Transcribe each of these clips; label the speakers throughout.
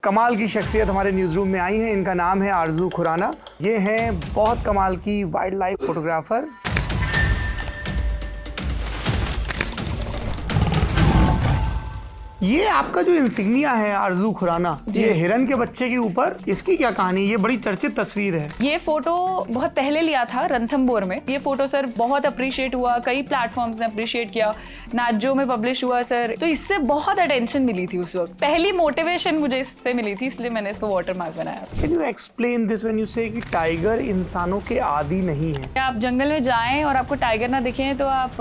Speaker 1: कमाल की शख्सियत हमारे न्यूज़ रूम में आई है। इनका नाम है आरजू खुराना। ये हैं बहुत कमाल की वाइल्ड लाइफ फोटोग्राफर। ये आपका जो इंसिग्निया है आरजू खुराना, ये हिरन के बच्चे के ऊपर, इसकी क्या कहानी? ये बड़ी चर्चित तस्वीर है।
Speaker 2: ये फोटो बहुत पहले लिया था रणथंभौर में। ये फोटो सर बहुत अप्रिशिएट हुआ, कई प्लेटफॉर्म्स ने अप्रिशिएट किया, नाजो में पब्लिश हुआ सर। तो इससे बहुत अटेंशन मिली थी उस वक्त। पहली मोटिवेशन मुझे इससे मिली थी, इसलिए मैंने इसको वाटरमार्क बनाया।
Speaker 1: Can you explain this when you से कि टाइगर इंसानों के आदी नहीं है?
Speaker 2: आप जंगल में जाएं और आपको टाइगर ना दिखे तो आप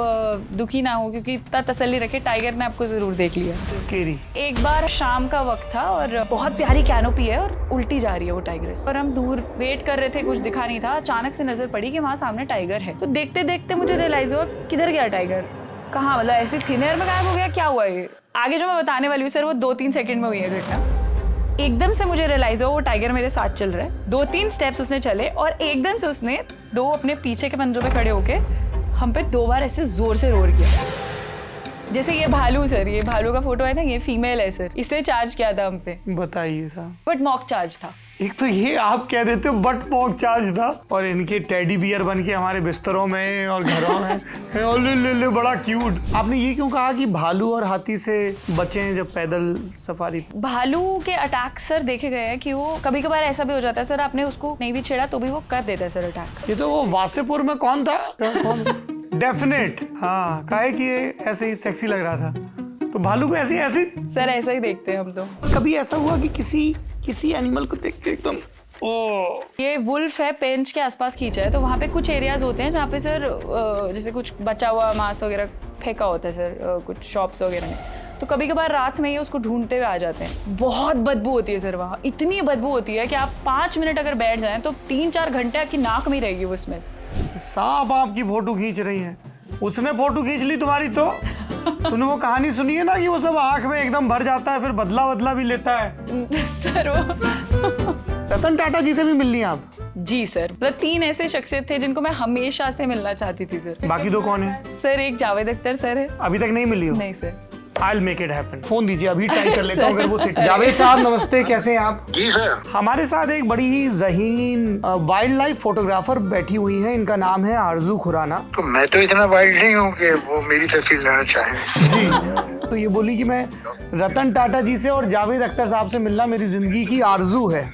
Speaker 2: दुखी ना हो, क्योंकि इतना तसल्ली रखे, टाइगर ने आपको जरूर देख लिया। एक बार शाम का वक्त था और बहुत प्यारी कैनोपी है और उल्टी जा रही है वो टाइग्रेस, और हम दूर वेट कर रहे थे, कुछ दिखा नहीं था। अचानक से नजर पड़ी कि वहाँ सामने टाइगर है। तो देखते देखते मुझे रियलाइज हुआ किधर गया टाइगर, कहाँ, मतलब ऐसे थिन एयर में गायब हो गया, क्या हुआ ये? आगे जो मैं बताने वाली हूँ सर वो 2-3 सेकंड में हुई है घटना। एकदम से मुझे रियलाइज हुआ वो टाइगर मेरे साथ चल रहा है। 2-3 स्टेप्स उसने चले और एकदम से उसने 2 अपने पीछे के पंजों पे खड़े होके हम पे 2 बार ऐसे जोर से रोर किया। जैसे ये भालू सर, ये भालू का फोटो है ना, ये फीमेल है सर, इसने चार्ज किया था हम पे। बताइए साहब। बट मॉक चार्ज था।
Speaker 1: एक तो ये आप कह देते हो बट मॉक चार्ज था, और इनके टेडी बियर बन के हमारे बिस्तरों में और घरों में और ले बड़ा क्यूट। आपने ये क्यों कहा कि भालू और हाथी से बचें जब पैदल सफारी?
Speaker 2: भालू के अटैक सर देखे गए हैं कि वो कभी कभार ऐसा भी हो जाता है सर, आपने उसको नहीं भी छेड़ा तो भी वो कर देता है सर अटैक।
Speaker 1: ये तो वो वासेपुर में कौन था? डेफिनेट, हाँ, काहे कि ये ऐसे ही सेक्सी लग रहा था, तो भालू को ऐसे
Speaker 2: सर ऐसा ही देखते हैं हम तो।
Speaker 1: कभी ऐसा हुआ कि किसी एनिमल को देख के एकदम
Speaker 2: ये वुल्फ है, पेंच के आसपास खींचा है, तो वहाँ पे कुछ एरियाज होते हैं जहाँ पे सर जैसे कुछ बचा हुआ मांस वगैरह फेंका होता है सर, कुछ शॉप्स वगैरह में, तो कभी कभार रात में ये उसको ढूंढते हुए आ जाते हैं। बहुत बदबू होती है सर वहाँ, इतनी बदबू होती है कि आप 5 मिनट अगर बैठ जाएं तो 3-4 घंटे आपकी नाक में रहेगी वो स्मेल।
Speaker 1: सांप आपकी फोटो खींच रही है, उसने फोटो खींच ली तुम्हारी तो तुमने वो कहानी सुनी है ना कि वो सब आंख में एकदम भर जाता है, फिर बदला भी लेता है
Speaker 2: सर वो
Speaker 1: रतन टाटा जी से भी मिलनी आप?
Speaker 2: जी सर, मतलब 3 ऐसे शख्सियत थे जिनको मैं हमेशा से मिलना चाहती थी सर।
Speaker 1: बाकी 2 कौन है?
Speaker 2: सर एक जावेद अख्तर सर है।
Speaker 1: अभी तक नहीं मिली हो?
Speaker 2: नहीं sir.
Speaker 1: I'll make it happen. Phone दीजिए, अभी ट्राई कर लेता हूँ अगर वो सेट। जावेद साहब नमस्ते, कैसे हैं आप?
Speaker 3: जी सर।
Speaker 1: हमारे साथ एक बड़ी ही ज़हीन वाइल्ड लाइफ फोटोग्राफर बैठी हुई हैं, इनका नाम है आरजू खुराना।
Speaker 3: तो मैं तो इतना वाइल्ड नहीं हूँ कि वो मेरी तस्वीर लेना चाहें।
Speaker 1: जी, तो ये बोली कि मैं रतन टाटा जी से और जावेद अख्तर साहब से मिलना मेरी जिंदगी की आरजू है।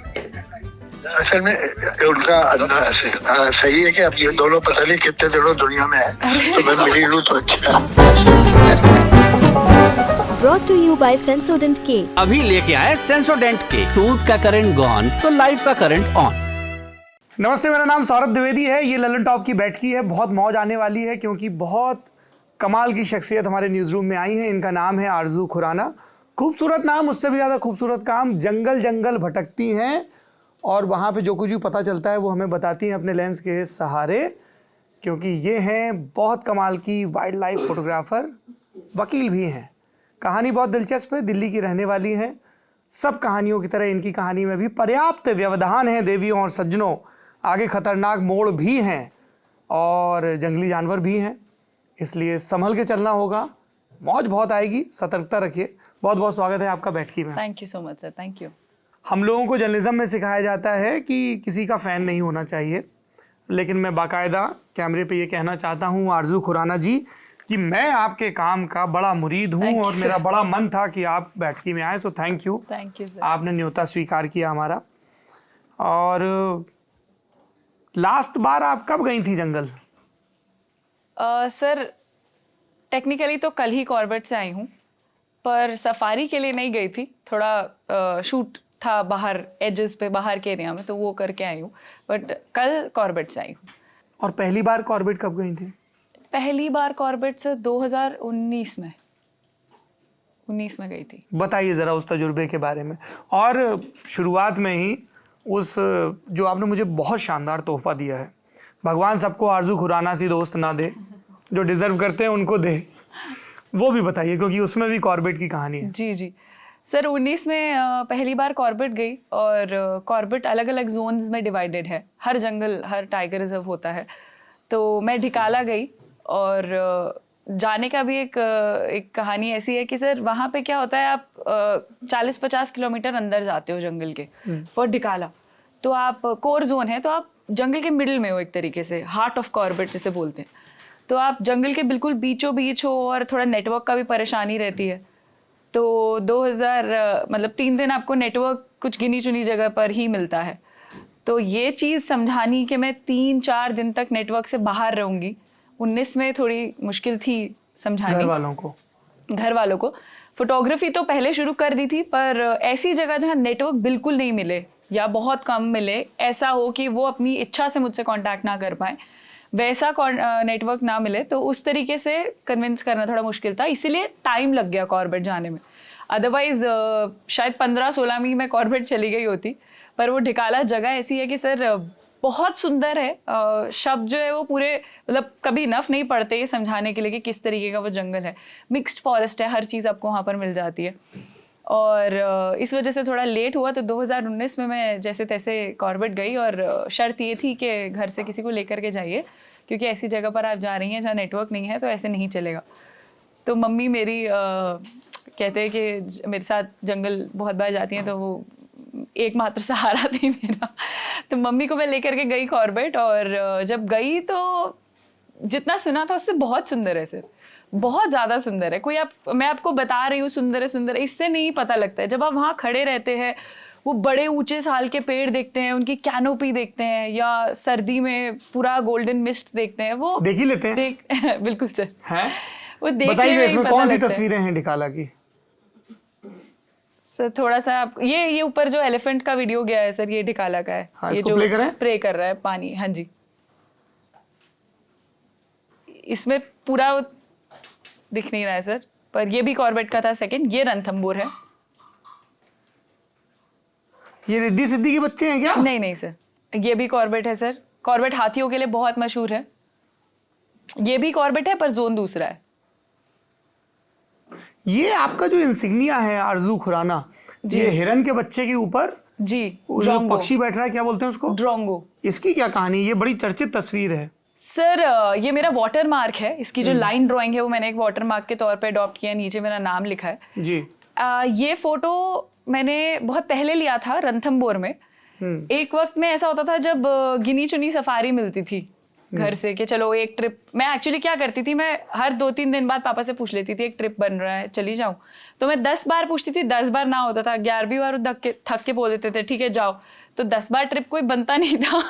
Speaker 3: असल में उनका सही है कि अब ये दोनों पता नहीं कितने दिनों दुनिया में है, तो मैं मिली लूँ तो अच्छा।
Speaker 4: Brought to you by Sensodyne K।
Speaker 5: अभी लेके आए सेंसोडेंट के। टूथ का करंट गॉन तो लाइफ का करंट ऑन।
Speaker 1: नमस्ते, मेरा नाम सौरभ द्विवेदी है। ये ललन टॉप की बैठकी है। बहुत मौज आने वाली है क्योंकि बहुत कमाल की शख्सियत हमारे न्यूज़ रूम में आई है। इनका नाम है आरजू खुराना। खूबसूरत नाम, उससे भी ज़्यादा खूबसूरत काम। जंगल भटकती हैं और वहाँ पे जो कुछ भी पता चलता है वो हमें बताती हैं अपने लेंस के सहारे, क्योंकि ये हैं बहुत कमाल की वाइल्ड लाइफ फोटोग्राफर, वकील भी हैं। कहानी बहुत दिलचस्प है, दिल्ली की रहने वाली हैं। सब कहानियों की तरह इनकी कहानी में भी पर्याप्त व्यवधान है देवियों और सज्जनों। आगे खतरनाक मोड़ भी हैं और जंगली जानवर भी हैं, इसलिए संभल के चलना होगा। मौज बहुत आएगी, सतर्कता रखिए। बहुत बहुत स्वागत है आपका बैठकी में।
Speaker 2: Thank you so much sir, thank you.
Speaker 1: हम लोगों को जर्नलिज्म में सिखाया जाता है कि किसी का फ़ैन नहीं होना चाहिए, लेकिन मैं बाकायदा कैमरे पे ये कहना चाहता हूँ आरजू खुराना जी कि मैं आपके काम का बड़ा मुरीद हूँ और मेरा बड़ा मन था कि आप बैठकी में आए। So thank you
Speaker 2: sir. आपने
Speaker 1: न्योता स्वीकार किया हमारा। और लास्ट बार आप कब गई थी जंगल?
Speaker 2: सर टेक्निकली तो कल ही कॉर्बेट से आई हूँ, पर सफारी के लिए नहीं गई थी। थोड़ा शूट था बाहर, एजेस पे, बाहर के एरिया में, तो वो करके आई हूँ। बट कल कॉर्बेट से आई हूँ।
Speaker 1: और पहली बार कॉर्बेट कब गई थी?
Speaker 2: पहली बार कॉर्बेट से 2019 में गई थी।
Speaker 1: बताइए ज़रा उस तजुर्बे के बारे में। और शुरुआत में ही उस जो आपने मुझे बहुत शानदार तोहफा दिया है, भगवान सबको आरजू खुराना सी दोस्त ना दे, जो डिज़र्व करते हैं उनको दे, वो भी बताइए, क्योंकि उसमें भी कॉर्बेट की कहानी है।
Speaker 2: जी सर, 19 में पहली बार कॉर्बेट गई, और कॉर्बेट अलग अलग जोन्स में डिवाइडेड है। हर जंगल, हर टाइगर रिजर्व होता है। तो मैं ढिकाला गई और जाने का भी एक कहानी ऐसी है कि सर वहाँ पे क्या होता है, आप 40-50 किलोमीटर अंदर जाते हो जंगल के फॉर डिकाला। तो आप कोर जोन है, तो आप जंगल के मिडिल में हो, एक तरीके से हार्ट ऑफ कॉर्बेट जिसे बोलते हैं। तो आप जंगल के बिल्कुल बीचों बीच हो और थोड़ा नेटवर्क का भी परेशानी रहती है। तो 3 दिन आपको नेटवर्क कुछ गिनी चुनी जगह पर ही मिलता है। तो ये चीज़ समझानी कि मैं 3-4 दिन तक नेटवर्क से बाहर रहूँगी, 19 में थोड़ी मुश्किल थी समझानी घर वालों को। फोटोग्राफी तो पहले शुरू कर दी थी, पर ऐसी जगह जहाँ नेटवर्क बिल्कुल नहीं मिले या बहुत कम मिले, ऐसा हो कि वो अपनी इच्छा से मुझसे कांटेक्ट ना कर पाए, वैसा नेटवर्क ना मिले, तो उस तरीके से कन्विंस करना थोड़ा मुश्किल था। इसीलिए टाइम लग गया कॉर्बेट जाने में। अदरवाइज शायद 15-16 में मैं कॉर्बेट चली गई होती। पर वो ढिकाला जगह ऐसी है कि सर बहुत सुंदर है। शब्द जो है वो पूरे मतलब कभी इनफ नहीं पड़ते ये समझाने के लिए कि किस तरीके का वो जंगल है। मिक्स्ड फॉरेस्ट है, हर चीज़ आपको वहाँ पर मिल जाती है। और इस वजह से थोड़ा लेट हुआ। तो 2019 में मैं जैसे तैसे कॉर्बेट गई, और शर्त ये थी कि घर से किसी को लेकर के जाइए, क्योंकि ऐसी जगह पर आप जा रही हैं जहाँ नेटवर्क नहीं है, तो ऐसे नहीं चलेगा। तो मम्मी मेरी कहते हैं कि मेरे साथ जंगल बहुत बार जाती हैं, तो वो एकमात्र सहारा थी मेरा। तो मम्मी को मैं लेकर के गई कॉर्बेट, और जब गई तो जितना सुना था उससे बहुत सुंदर है सर, बहुत ज़्यादा सुंदर है। मैं आपको बता रही हूँ सुंदर है, इससे नहीं पता लगता है। जब आप वहाँ खड़े रहते हैं, वो बड़े ऊंचे साल के पेड़ देखते हैं, उनकी कैनोपी देखते हैं, या सर्दी में पूरा गोल्डन मिस्ट देखते हैं, वो
Speaker 1: देख ही लेते हैं।
Speaker 2: बिल्कुल सर
Speaker 1: है।
Speaker 2: वो देख
Speaker 1: बताइए इसमें कौन सी तस्वीरें हैं ढिकाला की?
Speaker 2: सर थोड़ा सा आप ये ऊपर जो एलिफेंट का वीडियो गया है सर, ये ढिकाला का है।
Speaker 1: हाँ,
Speaker 2: ये जो स्प्रे कर रहा है पानी। हाँ जी, इसमें पूरा दिख नहीं रहा है सर, पर ये भी कॉर्बेट का था सेकंड। ये रणथंबोर है।
Speaker 1: ये रिद्धि सिद्धि के बच्चे हैं क्या?
Speaker 2: नहीं सर, ये भी कॉर्बेट है सर। कॉर्बेट हाथियों के लिए बहुत मशहूर है। ये भी कॉर्बेट है, पर जोन दूसरा है।
Speaker 1: ये आपका जो इंसिग्निया है आरजू खुराना, ये हिरन के बच्चे के ऊपर
Speaker 2: जी
Speaker 1: जो पक्षी बैठ रहा है, क्या बोलते हैं उसको?
Speaker 2: ड्रोंगो। इसकी
Speaker 1: क्या कहानी? ये बड़ी चर्चित तस्वीर है
Speaker 2: सर। ये मेरा वाटर मार्क है। इसकी जो लाइन ड्राइंग है वो मैंने एक वाटर मार्क के तौर पे अडॉप्ट किया है। नीचे मेरा नाम लिखा है
Speaker 1: जी।
Speaker 2: ये फोटो मैंने बहुत पहले लिया था रणथंबोर में। एक वक्त में ऐसा होता था जब गिनी चुनी सफारी मिलती थी घर से कि चलो एक ट्रिप। मैं एक्चुअली क्या करती थी, मैं हर 2-3 दिन बाद पापा से पूछ लेती थी एक ट्रिप बन रहा है चली जाऊं। तो मैं 10 बार पूछती थी, 10 बार ना होता था। 11वीं बार थक के बोल देते थे ठीक है जाओ। तो 10 बार ट्रिप कोई बनता नहीं था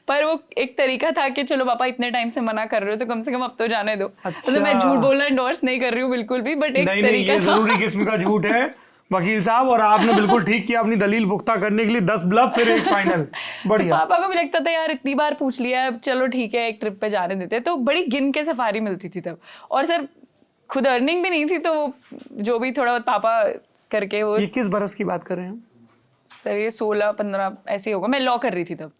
Speaker 2: पर वो एक तरीका था कि चलो पापा इतने टाइम से मना कर रहे हो तो कम से कम अब तो जाने दो।
Speaker 1: अच्छा।
Speaker 2: तो मैं झूठ बोलना एंडोर्स नहीं कर रही हूँ बिल्कुल भी, बट एक तरीका
Speaker 1: था। जरूरी किस्म का झूठ है वकील साहब, और आपने बिल्कुल ठीक किया अपनी दलील पुख्ता करने के लिए। 10 ब्लफ फिर एक फाइनल। बढ़िया।
Speaker 2: पापा को भी लगता था यार इतनी बार पूछ लिया है, चलो ठीक है एक ट्रिप पे जाने देते। तो बड़ी गिन के सफारी मिलती थी तब। और सर खुद अर्निंग भी नहीं थी, तो जो भी थोड़ा बहुत पापा करके वो।
Speaker 1: ये किस बरस की बात कर रहे हैं
Speaker 2: सर? ये 16-15 ऐसे ही होगा। मैं लॉ कर रही थी तब।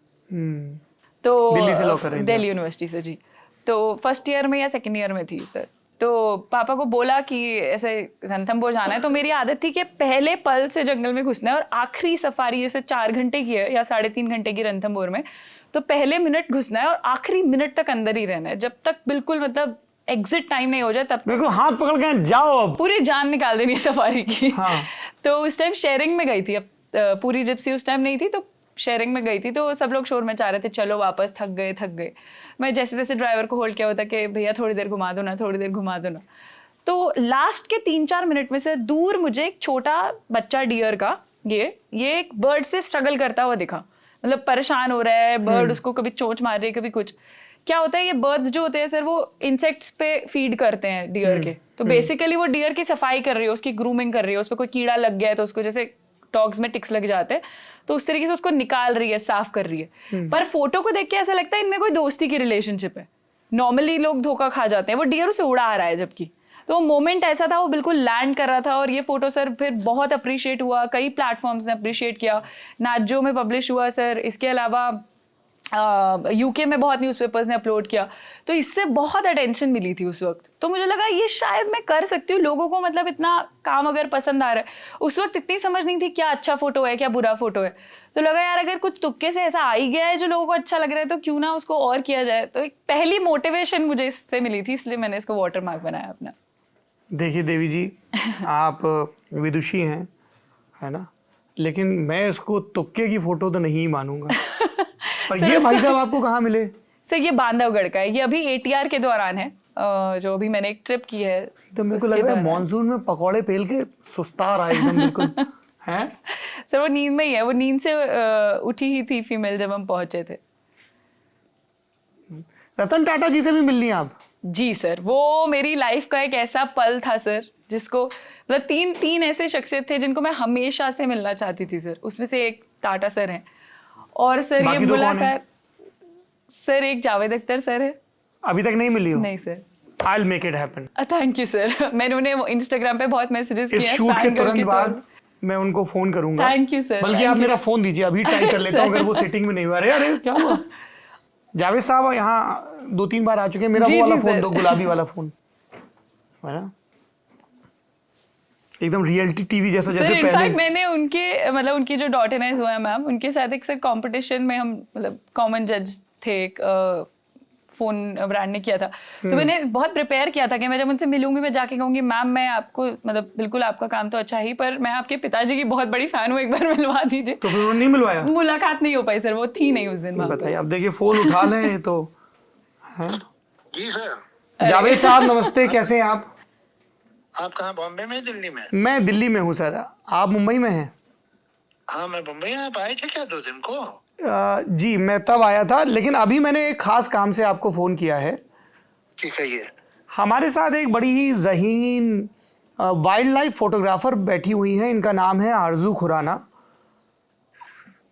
Speaker 1: तो दिल्ली से लॉ कर रही थी?
Speaker 2: दिल्ली यूनिवर्सिटी से जी। तो फर्स्ट ईयर में या सेकेंड ईयर में थी सर। तो पापा को बोला कि ऐसे रणथंबोर जाना है। तो मेरी आदत थी कि पहले पल से जंगल में घुसना है, और आखिरी सफारी जैसे 4 घंटे की है या 3.5 घंटे की रणथंबोर में, तो पहले मिनट घुसना है और आखिरी मिनट तक अंदर ही रहना है, जब तक बिल्कुल मतलब एग्जिट टाइम नहीं हो जाए तब
Speaker 1: बिल्कुल हाथ पकड़ के जाओ, अब
Speaker 2: पूरी जान निकाल देनी है सफारी की।
Speaker 1: हाँ।
Speaker 2: तो उस टाइम शेयरिंग में गई थी। अब पूरी जिप्सी उस टाइम नहीं थी, तो शेयरिंग में गई थी। तो सब लोग शोर मचा रहे थे चलो वापस, थक गए। मैं जैसे तैसे ड्राइवर को होल्ड किया होता कि भैया थोड़ी देर घुमा दो ना, थोड़ी देर घुमा दो ना। तो लास्ट के 3-4 मिनट में से दूर मुझे एक छोटा बच्चा डियर का ये एक बर्ड से स्ट्रगल करता हुआ दिखा। मतलब परेशान हो रहा है बर्ड, उसको कभी चोंच मार रही है कभी कुछ। क्या होता है, ये बर्ड्स जो होते हैं सर वो इंसेक्ट्स पे फीड करते हैं डियर के। तो बेसिकली वो डियर की सफाई कर रही है, उसकी ग्रूमिंग कर रही है। उस पर कोई कीड़ा लग गया है तो उसको, जैसे डॉग्स में टिक्स लग जाते हैं, तो उस तरीके से उसको निकाल रही है, साफ कर रही है। पर फोटो को देख के ऐसा लगता है इनमें कोई दोस्ती की रिलेशनशिप है। नॉर्मली लोग धोखा खा जाते हैं, वो डियर उसे उड़ा आ रहा है जबकि। तो मोमेंट ऐसा था, वो बिल्कुल लैंड कर रहा था। और ये फोटो सर फिर बहुत अप्रिशिएट हुआ, कई प्लेटफॉर्म्स ने अप्रिशिएट किया, नाजो में पब्लिश हुआ सर। इसके अलावा यूके में बहुत न्यूज़पेपर्स ने अपलोड किया, तो इससे बहुत अटेंशन मिली थी उस वक्त। तो मुझे लगा ये शायद मैं कर सकती हूँ, लोगों को मतलब इतना काम अगर पसंद आ रहा है। उस वक्त इतनी समझ नहीं थी क्या अच्छा फोटो है क्या बुरा फोटो है, तो लगा यार अगर कुछ तुक्के से ऐसा आ ही गया है जो लोगों को अच्छा लग रहा है तो क्यों ना उसको और किया जाए। तो एक पहली मोटिवेशन मुझे इससे मिली थी, इसलिए मैंने इसको वाटरमार्क बनाया अपना।
Speaker 1: देखिए देवी जी, आप विदुषी हैं, है ना, लेकिन मैं इसको तुक्के की फोटो तो नहीं मानूंगा। और ये भाई साहब आपको कहाँ मिले?
Speaker 2: सर ये बांधवगढ़ का है, ये अभी ATR के दौरान है, जो अभी मैंने एक ट्रिप की है।
Speaker 1: तो मेरे को लग रहा है मॉनसून में पकौड़े पेल के सुस्ता रहा है एकदम बिल्कुल। हैं?
Speaker 2: सर वो नींद में ही है, वो नींद से उठी ही थी फीमेल जब हम पहुंचे थे।
Speaker 1: रतन टाटा जी से भी मिल ली आप?
Speaker 2: जी सर, वो मेरी लाइफ का एक ऐसा पल था सर, जिसको मतलब तीन ऐसे शख्सियत थे जिनको मैं हमेशा से मिलना चाहती थी सर। उसमें से एक टाटा सर हैं, और सर ये मुलाकात, सर एक जावेद अख्तर सर है।
Speaker 1: अभी तक नहीं मिली हो?
Speaker 2: नहीं sir.
Speaker 1: I'll make it happen।
Speaker 2: Thank you sir. मैंने उन्हें इंस्टाग्राम पे बहुत मैसेजेस किए
Speaker 1: इस
Speaker 2: हैं।
Speaker 1: शूट के तुरंत बाद मैं उनको फोन करूंगा।
Speaker 2: Thank you sir.
Speaker 1: बल्कि आप मेरा फोन दीजिए, अभी ट्राई कर लेता हूँ अगर वो सेटिंग में नहीं हुआ। अरे क्या हुआ? जावेद साहब यहाँ 2-3 बार आ चुके हैं, मेरा वो वाला फोन दो, गुलाबी वाला फोन, है ना, एकदम रियलिटी टीवी जैसा, जैसे पहले।
Speaker 2: इनफैक्ट मैंने उनके मतलब उनकी जो डॉटर है जो है मैम, उनके साथ एक सर कंपटीशन में हम मतलब कॉमन जज थे, एक फोन ब्रांड ने किया था। तो मैंने बहुत प्रिपेयर किया था कि मैं जब उनसे मिलूंगी मैं जाके कहूंगी मैम मैं आपको मतलब बिल्कुल आपका काम तो अच्छा ही, पर मैं आपके पिताजी की बहुत बड़ी फैन हूँ, एक बार मिलवा दीजिए।
Speaker 1: तो फिर उन्होंने नहीं मिलवाया?
Speaker 2: मुलाकात नहीं हो पाई सर, वो थी नहीं उस दिन।
Speaker 1: बताइए, अब देखिए फोन उठा लें तो।
Speaker 3: जी सर।
Speaker 1: जावेद साहब नमस्ते, कैसे हैं आप?
Speaker 3: आप कहाँ, बॉम्बे में, दिल्ली में?
Speaker 1: मैं दिल्ली में हूँ सर, आप मुंबई में हैं?
Speaker 3: हाँ मैं मुंबई। आप आए थे क्या 2 दिन को?
Speaker 1: जी मैं तब आया था, लेकिन अभी मैंने एक खास काम से आपको फोन किया है।
Speaker 3: ठीक है। ये
Speaker 1: हमारे साथ एक बड़ी ही ज़हीन वाइल्ड लाइफ फोटोग्राफर बैठी हुई हैं, इनका नाम है आरजू खुराना।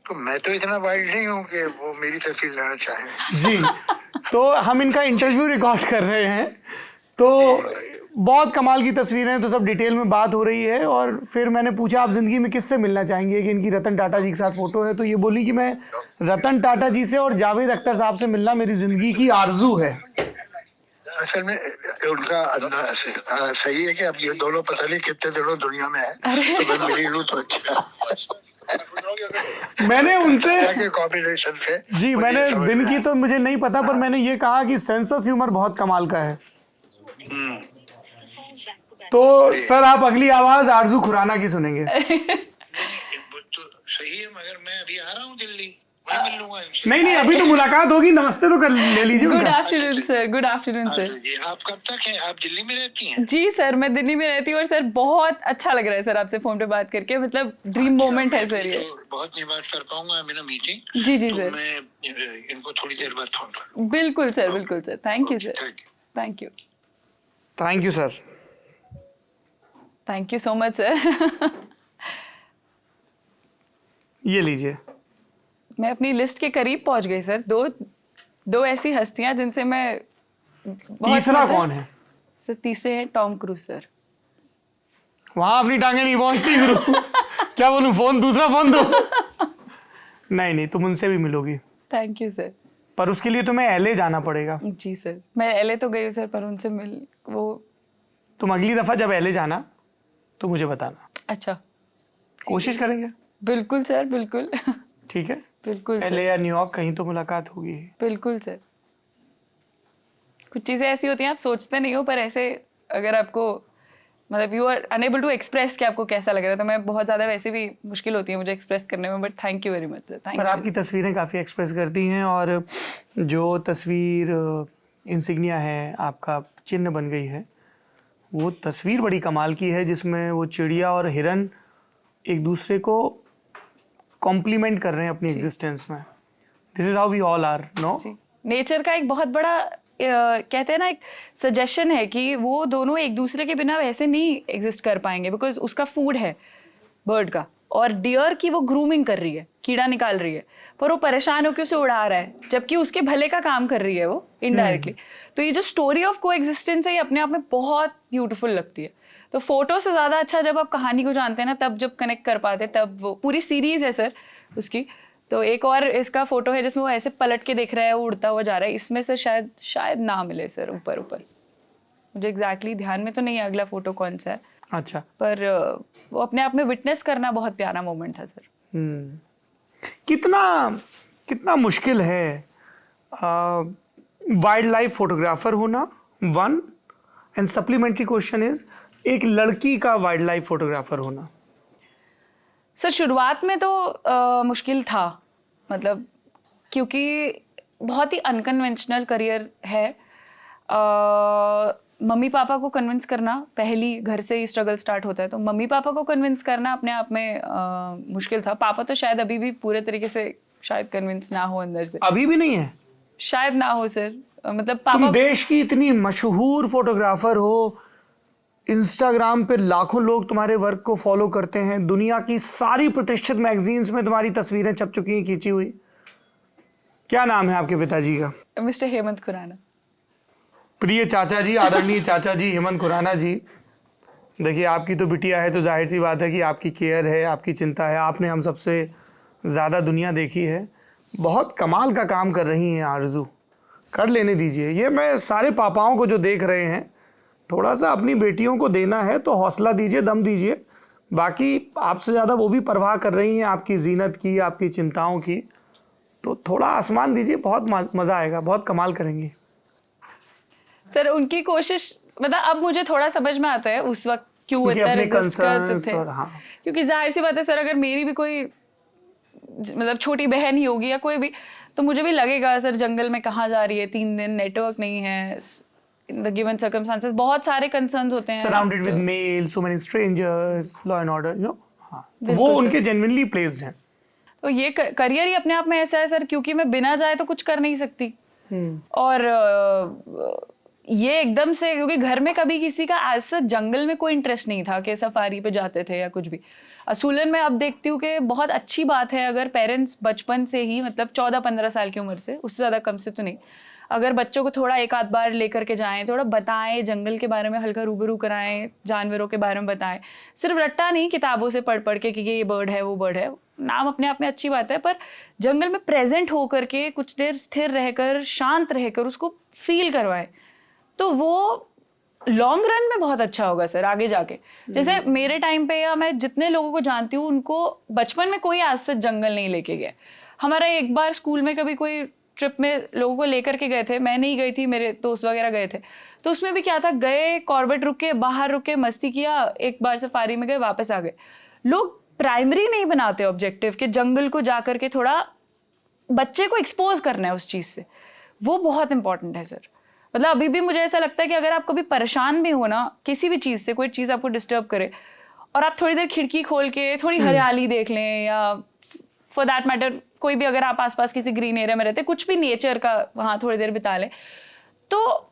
Speaker 3: तो मैं तो इतना वाइल्ड नहीं हूँ कि वो मेरी तस्वीर लेना चाहे।
Speaker 1: जी, तो हम इनका इंटरव्यू रिकॉर्ड कर रहे हैं, तो बहुत कमाल की तस्वीरें, तो सब डिटेल में बात हो रही है। और फिर मैंने पूछा आप ज़िंदगी में किससे मिलना चाहेंगे, कि इनकी रतन टाटा जी के साथ फ़ोटो है, तो ये बोली कि मैं रतन टाटा जी से और जावेद अख्तर साहब से मिलना मेरी ज़िंदगी की आरजू है।
Speaker 3: असल में उनका सही है कि अब ये दोनों पता नहीं कितने दिनों दुनिया में है, तो मैं मिली लूँ तो अच्छा।
Speaker 1: मैंने उनसे
Speaker 3: कॉम्बिनेशन से
Speaker 1: जी मैंने दिन की तो मुझे नहीं पता, पर मैंने ये कहा कि सेंस ऑफ ह्यूमर बहुत कमाल का है। तो सर आप अगली आवाज आरजू खुराना की सुनेंगे।
Speaker 3: तो सही है, मगर मैं अभी आ रहा हूँ दिल्ली, वहीं मिल लूंगा इनसे।
Speaker 1: नहीं अभी तो मुलाकात होगी, नमस्ते तो कर ले लीजिए।
Speaker 2: Good afternoon sir. Good afternoon sir.
Speaker 3: जी आप कब तक हैं? आप दिल्ली में रहती हैं?
Speaker 2: जी सर मैं दिल्ली में रहती हूँ, और सर बहुत अच्छा लग रहा है सर आपसे फोन पे बात करके, मतलब ड्रीम मोमेंट है सर ये।
Speaker 3: तो बहुत नहीं बात कर पाऊंगा, मेरा मीटिंग।
Speaker 2: जी जी
Speaker 3: तो
Speaker 2: सर,
Speaker 3: मैं इनको थोड़ी देर बाद फोन करूँ।
Speaker 2: बिल्कुल सर, बिल्कुल sir. Thank you sir. Thank you.
Speaker 1: Thank you sir.
Speaker 2: Thank you so much sir.
Speaker 1: ये लीजिए।
Speaker 2: मैं अपनी लिस्ट के करीब पहुंच गई सर। दो ऐसी हस्तियां जिनसे मैं
Speaker 1: तीसरा कौन है
Speaker 2: सर? तीसरे है टॉम क्रूज सर।
Speaker 1: वहां अपनी टांगे नहीं पहुंचती गुरु। क्या बोलूं, फोन दूसरा फोन दो। नहीं तुम उनसे भी मिलोगी।
Speaker 2: Thank you sir.
Speaker 1: पर उसके लिए तुम्हें LA जाना पड़ेगा।
Speaker 2: जी सर, मैं LA तो गई हूँ सर, पर उनसे वो
Speaker 1: तुम अगली दफा जब LA जाना तो मुझे बताना।
Speaker 2: अच्छा,
Speaker 1: कोशिश करेंगे।
Speaker 2: बिल्कुल सर, बिल्कुल।
Speaker 1: ठीक है,
Speaker 2: बिल्कुल
Speaker 1: LA या न्यूयॉर्क कहीं तो मुलाकात होगी।
Speaker 2: बिल्कुल सर। कुछ चीज़ें ऐसी होती हैं आप सोचते नहीं हो, पर ऐसे अगर आपको मतलब you are unable to express कि आपको कैसा लग रहा है, तो मैं बहुत ज़्यादा वैसे भी मुश्किल होती है मुझे एक्सप्रेस करने में, but thank you very much sir. Thank you.
Speaker 1: पर आपकी तस्वीरें काफ़ी एक्सप्रेस करती हैं, और जो तस्वीर इंसिग्निया है, आपका चिन्ह बन गई है, वो तस्वीर बड़ी कमाल की है, जिसमें वो चिड़िया और हिरन एक दूसरे को कॉम्प्लीमेंट कर रहे हैं अपनी एग्जिस्टेंस में। This is how we all are. No,
Speaker 2: nature का एक बहुत बड़ा कहते हैं ना एक सजेशन है कि वो दोनों एक दूसरे के बिना वैसे नहीं एग्जिस्ट कर पाएंगे, बिकॉज उसका फूड है बर्ड का, और डियर की वो ग्रूमिंग कर रही है, कीड़ा निकाल रही है, पर वो परेशान होकर उसे उड़ा रहा है, जबकि उसके भले का काम कर रही है वो इनडायरेक्टली। तो ये जो स्टोरी ऑफ को एग्जिस्टेंस है, ये अपने आप में बहुत ब्यूटीफुल लगती है। तो फोटो से ज़्यादा अच्छा जब आप कहानी को जानते हैं ना, तब जब कनेक्ट कर पाते, तब वो पूरी सीरीज है सर उसकी, तो एक और इसका फोटो है जिसमें वो ऐसे पलट के देख रहा है, वो उड़ता हुआ जा रहा है। इसमें सर शायद ना मिले सर, ऊपर मुझे एग्जैक्टली ध्यान में तो नहीं है अगला फोटो कौन सा है।
Speaker 1: अच्छा।
Speaker 2: पर वो अपने आप में विटनेस करना बहुत प्यारा मोमेंट था सर।
Speaker 1: कितना मुश्किल है वाइल्ड लाइफ फोटोग्राफर होना, one, and supplementary question is एक लड़की का वाइल्ड लाइफ फोटोग्राफर होना।
Speaker 2: सर शुरुआत में तो मुश्किल था, मतलब क्योंकि बहुत ही अनकन्वेंशनल करियर है। मम्मी पापा को कन्विंस करना, पहली घर से ही स्ट्रगल स्टार्ट होता है, तो मम्मी पापा को कन्विंस करना अपने आप में मुश्किल था। पापा तो शायद अभी भी पूरे तरीके से शायद कन्विंस ना हो अंदर से,
Speaker 1: अभी भी नहीं है
Speaker 2: शायद ना हो सर। मतलब
Speaker 1: तुम
Speaker 2: पापा
Speaker 1: देश की इतनी मशहूर फोटोग्राफर हो, इंस्टाग्राम पे लाखों लोग तुम्हारे वर्क को फॉलो करते हैं, दुनिया की सारी प्रतिष्ठित मैगजीन्स में तुम्हारी तस्वीरें छप चुकी हैं खींची हुई। क्या नाम है आपके पिताजी का?
Speaker 2: मिस्टर हेमंत खुराना।
Speaker 1: प्रिय चाचा जी, आदरणीय चाचा जी हेमंत खुराना जी, देखिए आपकी तो बिटिया है तो जाहिर सी बात है कि आपकी केयर है, आपकी चिंता है, आपने हम सबसे ज़्यादा दुनिया देखी है। बहुत कमाल का काम कर रही हैं आरजू, कर लेने दीजिए। ये मैं सारे पापाओं को जो देख रहे हैं, थोड़ा सा अपनी बेटियों को देना है तो हौसला दीजिए, दम दीजिए। बाकी आपसे ज़्यादा वो भी परवाह कर रही हैं आपकी जीनत की, आपकी चिंताओं की, तो थोड़ा आसमान दीजिए, बहुत मज़ा आएगा, बहुत कमाल करेंगी
Speaker 2: सर। उनकी कोशिश, मतलब अब मुझे थोड़ा समझ में आता है उस वक्त क्यों इतना रेजिस्ट करते थे।
Speaker 1: हाँ।
Speaker 2: क्योंकि जाहिर सी बात है सर, अगर मेरी भी कोई मतलब छोटी बहन ही होगी या कोई भी, तो मुझे भी लगेगा सर जंगल में कहाँ जा रही है, 3 दिन नेटवर्क नहीं है, इन द गिवन सर्कमस्टांसेस बहुत सारे कंसर्न्स होते हैं,
Speaker 1: surrounded with male, so many strangers, law and order, you know. हाँ, वो उनके जेन्युइनली प्लेस्ड हैं।
Speaker 2: तो ये करियर ही अपने आप में ऐसा है सर, क्योंकि मैं बिना जाए तो कुछ कर नहीं सकती। और ये एकदम से, क्योंकि घर में कभी किसी का ऐसा जंगल में कोई इंटरेस्ट नहीं था कि सफारी पे जाते थे या कुछ भी। असूलन में अब देखती हूँ कि बहुत अच्छी बात है अगर पेरेंट्स बचपन से ही, मतलब 14-15 साल की उम्र से, उससे ज़्यादा कम से तो नहीं, अगर बच्चों को थोड़ा एक आध बार लेकर के जाएं, थोड़ा बताएं, जंगल के बारे में हल्का रूबरू कराएं, जानवरों के बारे में बताएं, सिर्फ रट्टा नहीं किताबों से पढ़ पढ़ के कि ये बर्ड है वो बर्ड है। नाम अपने आप में अच्छी बात है, पर जंगल में प्रेजेंट होकर के कुछ देर स्थिर रहकर, शांत रहकर उसको फील करवाएं, तो वो लॉन्ग रन में बहुत अच्छा होगा सर आगे जाके। जैसे मेरे टाइम पे, या मैं जितने लोगों को जानती हूँ, उनको बचपन में कोई आज से जंगल नहीं लेके गया। हमारा एक बार स्कूल में कभी कोई ट्रिप में लोगों को लेकर के गए थे, मैं नहीं गई थी, मेरे दोस्त वगैरह गए थे, तो उसमें भी क्या था, गए कॉर्बेट रुके, बाहर रुके, मस्ती किया, एक बार सफारी में गए, वापस आ गए। लोग प्राइमरी नहीं बनाते ऑब्जेक्टिव कि जंगल को जाकर के थोड़ा बच्चे को एक्सपोज करना है उस चीज से, वो बहुत इंपॉर्टेंट है सर। मतलब अभी भी मुझे ऐसा लगता है कि अगर आप कभी परेशान भी हो ना किसी भी चीज से, कोई चीज आपको डिस्टर्ब करे, और आप थोड़ी देर खिड़की खोल के थोड़ी हरियाली देख लें, या फॉर दैट मैटर कोई भी, अगर आप आसपास किसी ग्रीन एरिया में रहते, कुछ भी नेचर का वहां थोड़ी देर बिता लें, तो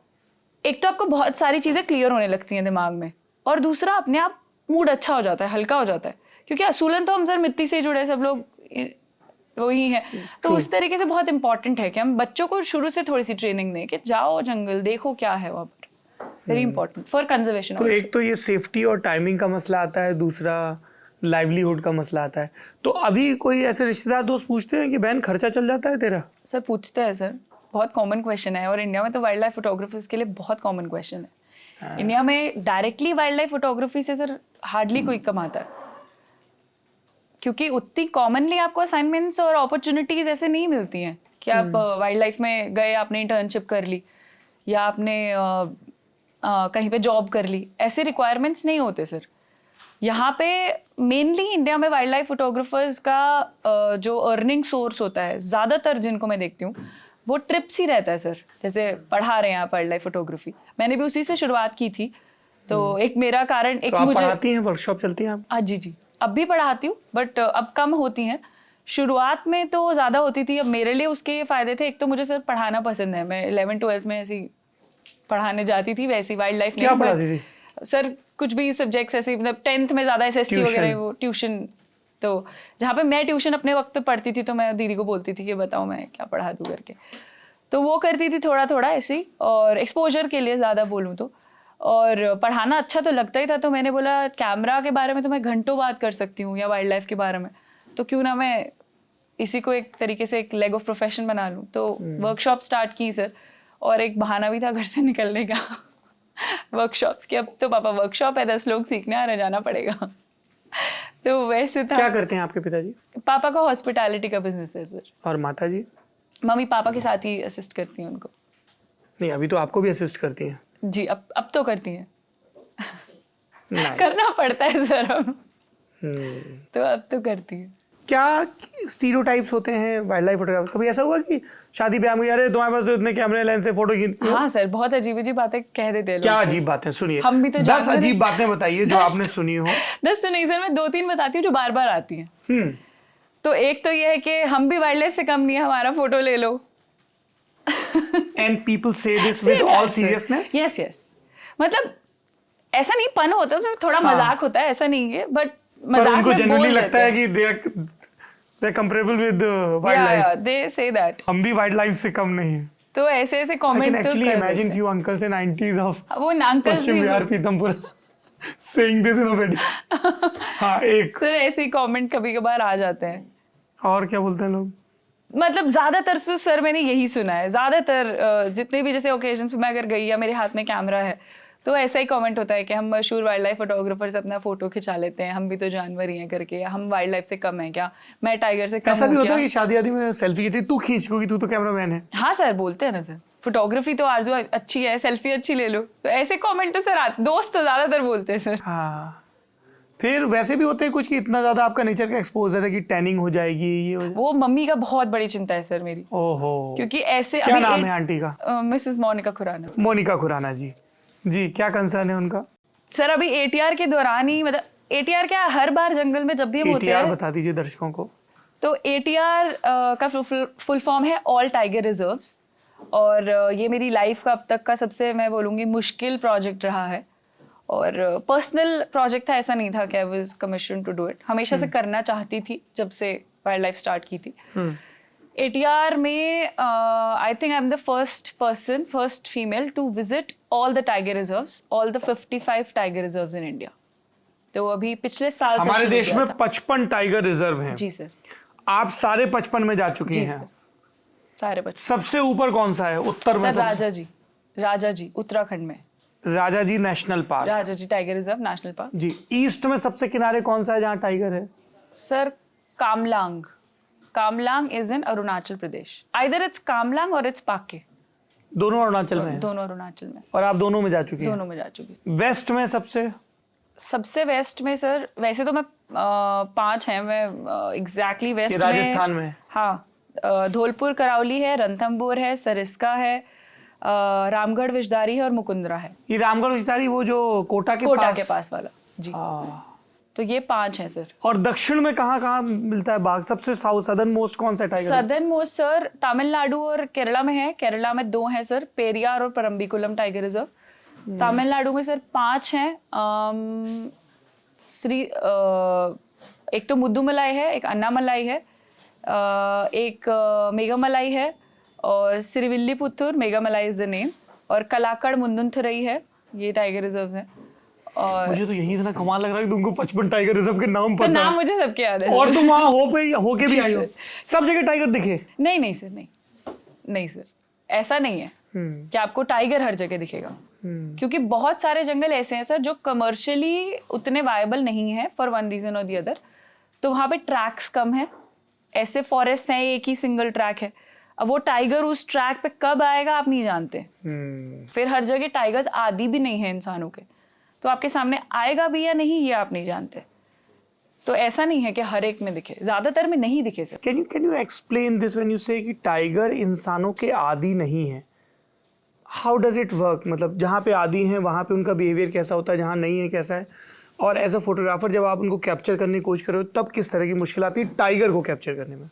Speaker 2: एक तो आपको बहुत सारी चीजें क्लियर होने लगती हैं दिमाग में, और दूसरा अपने आप मूड अच्छा हो जाता है, हल्का हो जाता है। क्योंकि असूलन तो हम सर मिट्टी से जुड़े सब लोग वही है, तो उस तरीके से बहुत इंपॉर्टेंट है कि हम बच्चों को शुरू से थोड़ी सी ट्रेनिंग दें कि जाओ जंगल, देखो क्या है वहाँ पर। Very important for conservation.
Speaker 1: तो एक तो ये सेफ्टी और टाइमिंग का मसला आता है, दूसरा लाइवलीहुड का मसला आता है। तो अभी कोई ऐसे रिश्तेदार दोस्त पूछते हैं कि बहन खर्चा चल जाता है तेरा?
Speaker 2: सर पूछते हैं सर, बहुत कॉमन क्वेश्चन है, और इंडिया में तो वाइल्ड लाइफ फोटोग्राफर्स के लिए बहुत कॉमन क्वेश्चन है। इंडिया में डायरेक्टली वाइल्ड लाइफ फोटोग्राफी से सर हार्डली कोई कमाता है, क्योंकि उतनी कॉमनली आपको असाइनमेंट्स और अपॉर्चुनिटीज ऐसे नहीं मिलती हैं कि आप वाइल्ड लाइफ में गए, आपने इंटर्नशिप कर ली, या आपने कहीं पे जॉब कर ली, ऐसे रिक्वायरमेंट्स नहीं होते सर। यहाँ पे मेनली इंडिया में वाइल्ड लाइफ फोटोग्राफर्स का जो अर्निंग सोर्स होता है, ज़्यादातर जिनको मैं देखती हूँ, वो ट्रिप्स ही रहता है सर। जैसे पढ़ा रहे हैं आप वाइल्ड लाइफ फोटोग्राफी, मैंने भी उसी से शुरुआत की थी, तो एक मेरा कारण, एक
Speaker 1: तो
Speaker 2: मुझे
Speaker 1: पढ़ाती हैं, वर्कशॉप चलती हैं आप?
Speaker 2: हाँ जी, अब भी पढ़ाती हूँ, बट अब कम होती हैं। शुरुआत में तो ज़्यादा होती थी। अब मेरे लिए उसके ये फ़ायदे थे, एक तो मुझे सर पढ़ाना पसंद है, मैं 11-12 में ऐसी पढ़ाने जाती थी, वैसी वाइल्ड लाइफ
Speaker 1: क्या पढ़ाती थी
Speaker 2: सर? कुछ भी सब्जेक्ट्स ऐसे, मतलब 10th में ज़्यादा SST वगैरह, वो ट्यूशन, तो जहाँ पे मैं ट्यूशन अपने वक्त पे पढ़ती थी, तो मैं दीदी को बोलती थी कि बताओ मैं क्या पढ़ा दूँ करके, तो वो करती थी थोड़ा थोड़ा ऐसे ही, और एक्सपोजर के लिए ज़्यादा बोलूँ तो। और पढ़ाना अच्छा तो लगता ही था, तो मैंने बोला कैमरा के बारे में तो मैं घंटों बात कर सकती हूँ, या वाइल्ड लाइफ के बारे में, तो क्यों ना मैं इसी को एक तरीके से एक लेग ऑफ प्रोफेशन बना लूँ, तो वर्कशॉप स्टार्ट की सर, और एक बहाना भी था घर से निकलने का वर्कशॉप्स की। अब तो पापा वर्कशॉप है, 10 लोग सीखने आ रहे, जाना पड़ेगा तो वैसे था।
Speaker 1: क्या करते हैं आपके पिताजी?
Speaker 2: पापा का हॉस्पिटैलिटी का बिजनेस है सर।
Speaker 1: और माता जी?
Speaker 2: मम्मी पापा के साथ ही असिस्ट करती हैं उनको।
Speaker 1: नहीं, अभी तो आपको भी असिस्ट करती हैं।
Speaker 2: जी, अब तो करती हैं
Speaker 1: Nice.
Speaker 2: करना पड़ता है सर अब, तो अब तो करती है।
Speaker 1: क्या स्टीरियोटाइप्स होते हैं वाइल्ड लाइफ फोटोग्राफर? कभी ऐसा हुआ कि शादी ब्याह में, अरे तुम्हारे पास तो इतने कैमरे लेंस से फोटो खींच?
Speaker 2: हाँ सर, बहुत अजीब अजीब बातें कह देते हैं लोग।
Speaker 1: क्या अजीब बातें? सुनिए,
Speaker 2: हम भी तो
Speaker 1: 10 अजीब बातें बताइए जो आपने सुनी हो।
Speaker 2: 10 तो नहीं सर, मैं 2-3 बताती हूँ जो बार बार आती हैं। तो एक तो ये है कि हम भी वाइल्ड लाइफ से कम नहीं है, हमारा फोटो ले लो।
Speaker 1: And people say this with all seriousness?
Speaker 2: Yes, मतलब ऐसा नहीं पन होता, उसमें थोड़ा मजाक होता है, ऐसा नहीं है, बट मजाक
Speaker 1: उनको
Speaker 2: में
Speaker 1: जनरली
Speaker 2: बोल
Speaker 1: लगता है कि they're comparable with wild life.
Speaker 2: They say that,
Speaker 1: हम भी वाइल्ड लाइफ से कम नहीं है।
Speaker 2: तो ऐसे
Speaker 1: I
Speaker 2: कमेंट
Speaker 1: can
Speaker 2: तो
Speaker 1: actually
Speaker 2: कर
Speaker 1: imagine
Speaker 2: देते
Speaker 1: few uncles in 90s of
Speaker 2: हैं। वो uncle
Speaker 1: Paschim Bihar Pithampur saying this in a wedding। हाँ, एक
Speaker 2: सर ऐसे कमेंट कभी कभार आ जाते हैं।
Speaker 1: और क्या बोलते हैं लोग?
Speaker 2: मतलब ज्यादातर तो सर मैंने यही सुना है, ज्यादातर जितने भी जैसे ओकेजन पे मैं अगर गई या मेरे हाथ में कैमरा है तो ऐसा ही कमेंट होता है कि हम मशहूर वाइल्ड लाइफ फोटोग्राफर्स अपना फोटो खिंचा लेते हैं, हम भी तो जानवर ही हैं करके, या हम वाइल्ड लाइफ से कम है क्या, मैं टाइगर से कम
Speaker 1: ऐसा भी
Speaker 2: हूँ
Speaker 1: होता
Speaker 2: क्या?
Speaker 1: है कि शादी आदि में सेल्फी खींची, तू खींच क्योंकि तू तो कैमरामैन है।
Speaker 2: हाँ सर, बोलते हैं ना सर, फोटोग्राफी तो आरजू अच्छी है, सेल्फी अच्छी ले लो, तो ऐसे कमेंट तो सर दोस्त तो ज्यादातर बोलते हैं सर।
Speaker 1: हाँ, फिर वैसे भी होते हैं कुछ कि इतना ज्यादा आपका नेचर का एक्सपोजर है कि टैनिंग हो जाएगी, ये हो
Speaker 2: वो मम्मी का बहुत बड़ी चिंता है सर मेरी,
Speaker 1: ओहो।
Speaker 2: क्योंकि ऐसे
Speaker 1: क्या नाम है आंटी का?
Speaker 2: मिसेस मोनिका खुराना।
Speaker 1: मोनिका खुराना जी। जी, क्या कंसर्न है उनका?
Speaker 2: सर अभी एटीआर के दौरान ही, मतलब एटीआर क्या, हर बार जंगल में जब भी हम होते
Speaker 1: ATR
Speaker 2: हैं,
Speaker 1: बता दीजिए दर्शकों को।
Speaker 2: तो एटीआर का फुल फॉर्म है ऑल टाइगर रिजर्व्स, और ये मेरी लाइफ का अब तक का सबसे, मैं बोलूँगी, मुश्किल प्रोजेक्ट रहा है, और पर्सनल प्रोजेक्ट था, ऐसा नहीं था कि I was commission to do it, हमेशा से करना चाहती थी जब से वाइल्ड लाइफ स्टार्ट की थी। एटीआर में I think I am the first female to visit all the tiger reserves, all the 55 tiger reserves in India. तो अभी पिछले साल से
Speaker 1: हमारे
Speaker 2: शुरू
Speaker 1: देश
Speaker 2: किया
Speaker 1: में
Speaker 2: था।
Speaker 1: 55 टाइगर रिजर्व हैं।
Speaker 2: जी सर।
Speaker 1: आप सारे 55 में जा चुकी
Speaker 2: जी
Speaker 1: हैं।
Speaker 2: सर, सारे बच्चे।
Speaker 1: सबसे ऊपर कौन सा है उत्तर में?
Speaker 2: सर राजा जी उत्तराखंड में,
Speaker 1: राजा जी नेशनल पार्क।
Speaker 2: राजा जी टाइगर रिजर्व नेशनल पार्क।
Speaker 1: जी। ईस्ट में सबसे किनारे कौन सा है जहाँ टाइगर है?
Speaker 2: Sir Kamlang is in Arunachal Pradesh, either it's Kamlang और इट्स पाके,
Speaker 1: दोनों अरुणाचल में हैं।
Speaker 2: दोनों अरुणाचल में।
Speaker 1: और आप दोनों में जा चुकी हैं?
Speaker 2: दोनों में जा चुकी।
Speaker 1: वेस्ट में
Speaker 2: सबसे वेस्ट में सर, वैसे तो मैं 5 हैं, मैं एग्जैक्टली वेस्ट में,
Speaker 1: राजस्थान में।
Speaker 2: हाँ, धौलपुर करौली है, रणथंभौर है, सरिस्का है, रामगढ़ विजदारी है और मुकुंदरा है।
Speaker 1: ये रामगढ़ विस्तारी वो जो कोटा के
Speaker 2: पास वाला जी। तो ये 5 हैं सर।
Speaker 1: और दक्षिण में कहाँ मिलता है बाघ? सबसे सदर्न मोस्ट कौन सा tiger?
Speaker 2: Southern most sir Tamil Nadu और केरला में है। केरला में 2 हैं सर, पेरियार और परम्बिकुलम टाइगर रिजर्व। तमिलनाडु में सर 5 हैं। एक तो मुद्दुमलाई है, एक अन्नामलाई है, एक मेघामलाई है, और सिरिविल्लीपुत्तूर, मेघामलाई इज द नेम, और कलाकड़ मुंदुंथुरई है। ये टाइगर रिजर्व हैं। और
Speaker 1: मुझे तो यही इतना कमाल लग रहा है कि तुमको 55 टाइगर रिजर्व के नाम
Speaker 2: तो
Speaker 1: पता
Speaker 2: नाम
Speaker 1: है।
Speaker 2: मुझे सबके याद है।
Speaker 1: और तुम वहाँ होके भी आई हो? सब जगह टाइगर दिखे?
Speaker 2: नहीं सर, नहीं सर, ऐसा नहीं है कि आपको टाइगर हर जगह दिखेगा, क्योंकि बहुत सारे जंगल ऐसे हैं सर जो कमर्शियली उतने वायबल नहीं है फॉर वन रीजन और दी अदर, तो वहाँ पे ट्रैक्स कम है। ऐसे फॉरेस्ट हैं, एक ही सिंगल ट्रैक है, अब वो टाइगर उस ट्रैक पे कब आएगा आप नहीं जानते। फिर हर जगह टाइगर्स आदि भी नहीं है इंसानों के, तो आपके सामने आएगा भी या नहीं ये आप नहीं जानते। तो ऐसा नहीं है कि हर एक में दिखे, ज्यादातर में नहीं दिखे sir.
Speaker 1: Can you explain this when you से कि टाइगर इंसानों के आदी नहीं है? How does it work? मतलब जहाँ पे आदी हैं वहाँ पे उनका बिहेवियर कैसा होता है, जहाँ नहीं है कैसा है? और एज अ फोटोग्राफर जब आप उनको कैप्चर करने की कोशिश करो तब किस तरह की मुश्किल आती है टाइगर को कैप्चर करने में?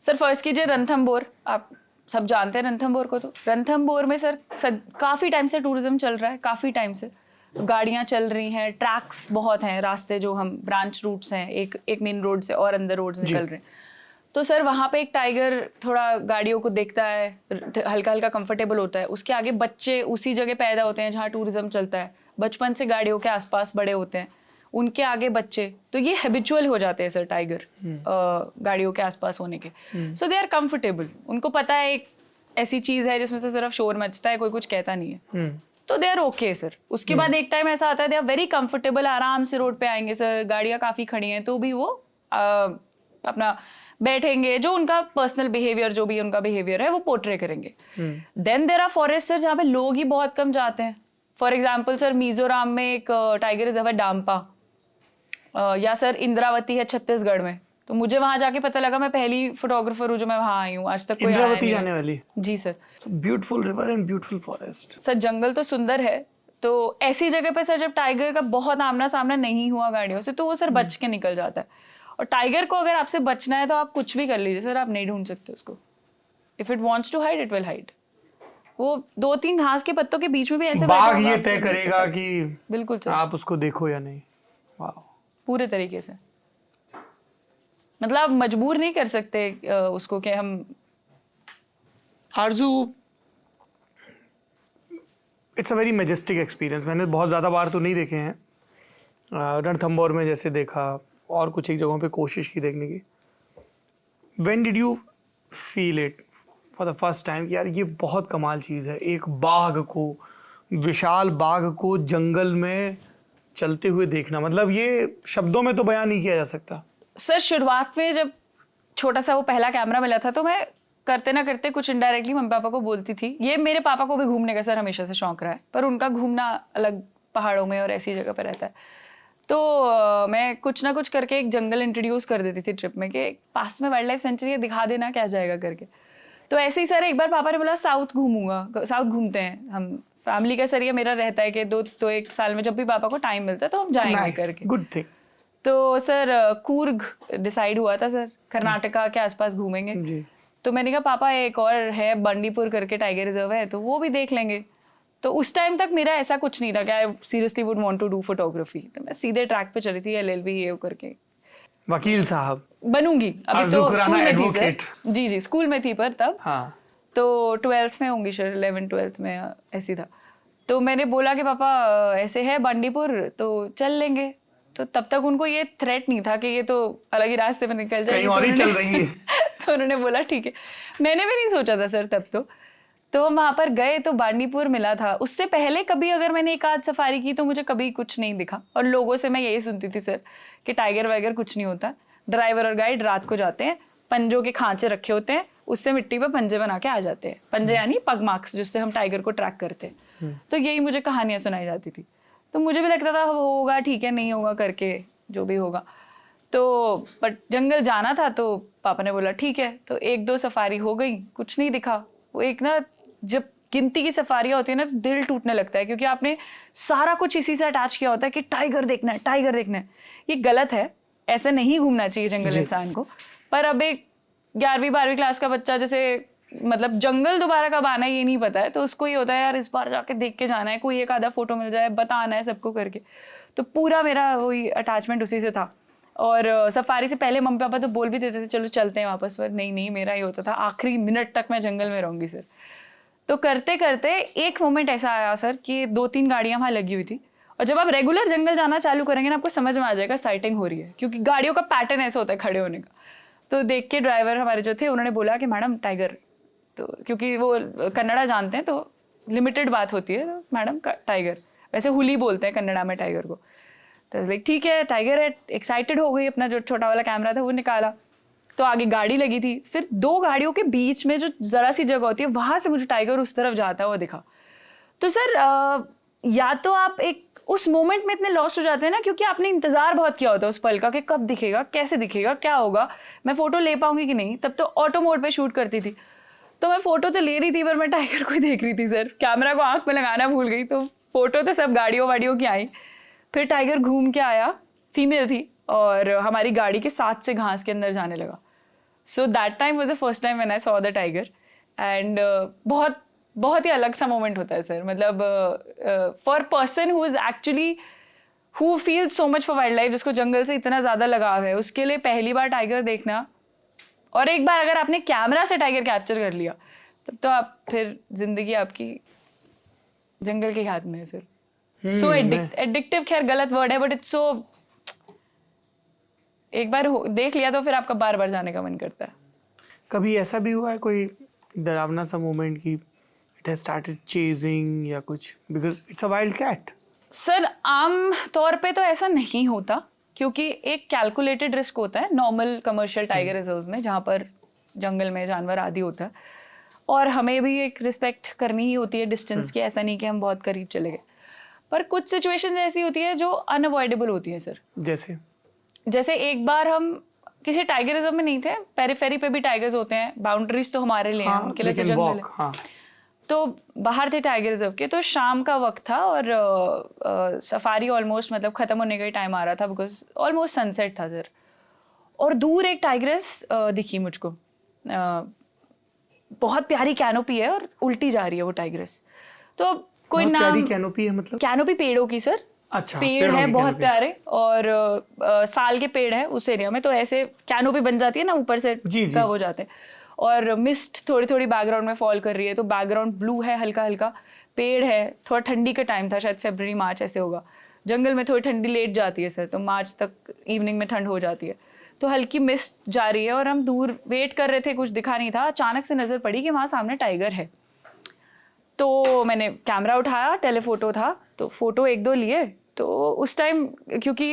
Speaker 2: सर फर्स्ट कीजिए रणथंभौर, आप सब जानते हैं रणथंभौर को। तो रणथंभौर में सर काफ़ी टाइम से टूरिज्म चल रहा है, काफ़ी टाइम से गाड़ियाँ चल रही हैं, ट्रैक्स बहुत हैं, रास्ते जो हम ब्रांच रूट्स हैं, एक मेन रोड से और अंदर रोड निकल रहे हैं। तो सर वहाँ पे एक टाइगर थोड़ा गाड़ियों को देखता है, हल्का हल्का कंफर्टेबल होता है। उसके आगे बच्चे उसी जगह पैदा होते हैं जहाँ टूरिज्म चलता है, बचपन से गाड़ियों के आसपास बड़े होते हैं, उनके आगे बच्चे, तो ये हैबिचुअल हो जाते हैं सर टाइगर गाड़ियों के आसपास होने के। सो दे आर कंफर्टेबल, उनको पता है एक ऐसी चीज है जिसमें से सिर्फ शोर मचता है, कोई कुछ कहता नहीं है, तो दे आर ओके सर। उसके बाद एक टाइम ऐसा आता है दे आर वेरी कंफर्टेबल, आराम से रोड पे आएंगे सर, गाड़ियां काफी खड़ी हैं तो भी वो अपना बैठेंगे, जो उनका पर्सनल बिहेवियर, जो भी उनका बिहेवियर है वो पोर्ट्रे करेंगे। Then there are forest sir जहाँ पे लोग ही बहुत कम जाते हैं। फॉर एग्जाम्पल सर मिजोरम में एक टाइगर रिजर्व है डाम्पा, या सर इंद्रावती है छत्तीसगढ़ में। तो मुझे वहां जाके पता लगा, मैं पहली फोटोग्राफर हूँ जो मैं वहां आई हूँ, आज तक कोई आया नहीं।
Speaker 1: जाने वाली?
Speaker 2: जी sir.
Speaker 1: Beautiful river and beautiful forest.
Speaker 2: Sir जंगल तो सुंदर है, तो ऐसी जगह पे सर जब टाइगर का बहुत आमना सामना नहीं हुआ गाड़ियों से, तो वो सर बच के निकल जाता है। और टाइगर को अगर आपसे बचना है तो आप कुछ भी कर लीजिए सर, आप नहीं ढूंढ सकते उसको। If it wants to hide it will hide. वो 2-3 घास के पत्तों के बीच में भी ऐसे
Speaker 1: बाघ ये तय करेगा कि
Speaker 2: बिल्कुल सर
Speaker 1: आप उसको देखो या नहीं। वाह,
Speaker 2: पूरे तरीके से, मतलब आप मजबूर नहीं कर सकते उसको कि हम।
Speaker 1: आरजू, it's a very majestic experience. मैंने बहुत ज़्यादा बार तो नहीं देखे हैं, रणथंभौर में जैसे देखा और कुछ एक जगहों पे कोशिश की देखने की। When did you feel it for the first time कि यार ये बहुत कमाल चीज़ है, एक बाघ को, विशाल बाघ को जंगल में चलते हुए देखना? मतलब ये शब्दों में तो बयान नहीं किया जा सकता।
Speaker 2: सर शुरुआत में जब छोटा सा वो पहला कैमरा मिला था तो मैं करते ना करते कुछ इनडायरेक्टली मम्मी पापा को बोलती थी। ये मेरे पापा को भी घूमने का सर हमेशा से शौक रहा है, पर उनका घूमना अलग पहाड़ों में और ऐसी जगह पर रहता है। तो मैं कुछ ना कुछ करके एक जंगल इंट्रोड्यूस कर देती थी ट्रिप में कि पास में वाइल्ड लाइफ सेंचुरी है, दिखा देना क्या जाएगा करके। तो ऐसे ही सर एक बार पापा ने बोला साउथ घूमूंगा, साउथ घूमते हैं हम, फैमिली का सर ये मेरा रहता है कि 2-1 साल में जब भी पापा को टाइम मिलता है तो हम जाएंगे करके।
Speaker 1: Good thing.
Speaker 2: तो सर कूर्ग डिसाइड हुआ था सर, कर्नाटका के आसपास घूमेंगे
Speaker 1: जी।
Speaker 2: तो मैंने कहा पापा एक और है बंडीपुर करके टाइगर रिजर्व है, तो वो भी देख लेंगे। तो उस टाइम तक मेरा ऐसा कुछ नहीं था कि I seriously would want to do photography. तो मैं सीधे ट्रैक पे चली थी, LLB ये करके
Speaker 1: वकील साहब
Speaker 2: बनूंगी। अभी तो स्कूल में थी सर।
Speaker 1: advocate।
Speaker 2: जी स्कूल में थी पर तब।
Speaker 1: हाँ।
Speaker 2: तो 12th में होंगी सर, 11th-12th में ऐसी था। तो मैंने बोला कि पापा ऐसे है बंडीपुर तो चल लेंगे। तो तब तक उनको ये थ्रेट नहीं था कि ये तो अलग ही रास्ते में निकल जाएगी,
Speaker 1: कहीं और ही चल रही है।
Speaker 2: तो उन्होंने बोला ठीक है। मैंने भी नहीं सोचा था सर तब। तो हम वहाँ पर गए तो बांडीपुर मिला था। उससे पहले कभी अगर मैंने एक आध सफारी की तो मुझे कभी कुछ नहीं दिखा, और लोगों से मैं यही सुनती थी सर कि टाइगर वाइगर कुछ नहीं होता। ड्राइवर और गाइड रात को जाते हैं, पंजों के खांचे रखे होते हैं, उससे मिट्टी पे पंजे बना के आ जाते हैं। पंजे यानी पग मार्क्स जिससे हम टाइगर को ट्रैक करते हैं। तो यही मुझे कहानियां सुनाई जाती थी। तो मुझे भी लगता था होगा ठीक है, नहीं होगा करके जो भी होगा। तो बट जंगल जाना था तो पापा ने बोला ठीक है। तो 1-2 सफारी हो गई, कुछ नहीं दिखा। वो एक ना जब गिनती की सफारियां होती है ना तो दिल टूटने लगता है, क्योंकि आपने सारा कुछ इसी से अटैच किया होता है कि टाइगर देखना है, टाइगर देखना है। ये गलत है, ऐसे नहीं घूमना चाहिए जंगल इंसान को। पर अब एक 11वीं-12वीं क्लास का बच्चा जैसे, मतलब जंगल दोबारा कब आना है ये नहीं पता है, तो उसको ये होता है यार इस बार जाके देख के जाना है, कोई एक आधा फोटो मिल जाए, बताना है सबको करके। तो पूरा मेरा वही अटैचमेंट उसी से था। और सफारी से पहले मम्मी पापा तो बोल भी देते थे चलो चलते हैं वापस, पर नहीं मेरा ही होता था आखिरी मिनट तक मैं जंगल में रहूंगी सर। तो करते करते एक मोमेंट ऐसा आया सर कि 2-3 गाड़ियां वहां लगी हुई थी। और जब आप रेगुलर जंगल जाना चालू करेंगे ना, आपको समझ में आ जाएगा साइटिंग हो रही है, क्योंकि गाड़ियों का पैटर्न ऐसा होता है खड़े होने का। तो देख के ड्राइवर हमारे जो थे उन्होंने बोला कि मैडम टाइगर, तो क्योंकि वो कन्नड़ा जानते हैं तो लिमिटेड बात होती है, तो मैडम टाइगर, वैसे हुली बोलते हैं कन्नड़ा में टाइगर को। तो लाइक ठीक है टाइगर है, एक्साइटेड हो गई, अपना जो छोटा वाला कैमरा था वो निकाला। तो आगे गाड़ी लगी थी, फिर 2 गाड़ियों के बीच में जो जरा सी जगह होती है वहां से मुझे टाइगर उस तरफ जाता हुआ दिखा। तो सर या तो आप एक उस मोमेंट में इतने लॉस्ट हो जाते हैं ना, क्योंकि आपने इंतजार बहुत किया होता है उस पल का कि कब दिखेगा, कैसे दिखेगा, क्या होगा, मैं फोटो ले पाऊंगी कि नहीं। तब तो ऑटो मोड पे शूट करती थी, तो मैं फोटो तो ले रही थी पर मैं टाइगर को ही देख रही थी सर। कैमरा को आंख में लगाना भूल गई, तो फोटो तो सब गाड़ियों वाड़ियों की आई। फिर टाइगर घूम के आया, फीमेल थी, और हमारी गाड़ी के साथ से घास के अंदर जाने लगा। So that time was the first time when I saw the tiger. And बहुत ही अलग सा मोमेंट होता है सर। मतलब for person who is actually who feels so much for wild life, जिसको जंगल से इतना ज्यादा लगाव है, उसके लिए पहली बार टाइगर देखना, और एक बार अगर आपने कैमरा से टाइगर कैप्चर कर लिया तब तो आप फिर जिंदगी आपकी जंगल के हाथ में है सर। सो एडिक्टिव, खैर गलत वर्ड है, बट इट्स सो एक बार देख लिया तो फिर आपका बार बार जाने का मन करता है।
Speaker 1: कभी ऐसा भी हुआ है कोई डरावना सा मोमेंट की इट हैज स्टार्टेड चेजिंग या कुछ, because it's a wild cat?
Speaker 2: Sir आम तौर पे तो ऐसा नहीं होता, क्योंकि एक कैलकुलेटेड रिस्क होता है नॉर्मल कमर्शियल टाइगर रिजर्व्स में, जहाँ पर जंगल में जानवर आदि होता है, और हमें भी एक रिस्पेक्ट करनी ही होती है डिस्टेंस की। ऐसा नहीं कि हम बहुत करीब चले गए, पर कुछ सिचुएशंस ऐसी होती है जो अनअवॉइडेबल होती है सर। जैसे एक बार हम किसी टाइगर रिजर्व में नहीं थे, पेरीफेरी पे भी टाइगर्स होते हैं, बाउंड्रीज तो हमारे लिए हैं, उनके लिए तो जंगल है।
Speaker 1: हाँ।
Speaker 2: तो बाहर थे टाइगर रिजर्व के, तो शाम का वक्त था और सफारी ऑलमोस्ट मतलब खत्म होने का ही टाइम आ रहा था, बिकॉज ऑलमोस्ट सनसेट था सर। और दूर एक टाइग्रेस दिखी मुझको, बहुत प्यारी कैनोपी है और उल्टी जा रही है वो टाइग्रेस। तो कोई नाम,
Speaker 1: प्यारी कैनोपी है मतलब?
Speaker 2: कैनोपी पेड़ों की सर।
Speaker 1: अच्छा,
Speaker 2: पेड़ है बहुत प्यारे, और साल के पेड़ है उस एरिया में, तो ऐसे कैनोपी बन जाती है ना, ऊपर से कव हो जाते हैं, और मिस्ट थोड़ी थोड़ी बैकग्राउंड में फॉल कर रही है, तो बैकग्राउंड ब्लू है, हल्का हल्का पेड़ है। थोड़ा ठंडी का टाइम था, शायद फरवरी मार्च ऐसे होगा। जंगल में थोड़ी ठंडी लेट जाती है सर, तो मार्च तक इवनिंग में ठंड हो जाती है, तो हल्की मिस्ट जा रही है और हम दूर वेट कर रहे थे, कुछ दिखा नहीं था। अचानक से नजर पड़ी कि वहाँ सामने टाइगर है, तो मैंने कैमरा उठाया, टेलीफोटो था, तो फोटो एक दो लिए। तो उस टाइम क्योंकि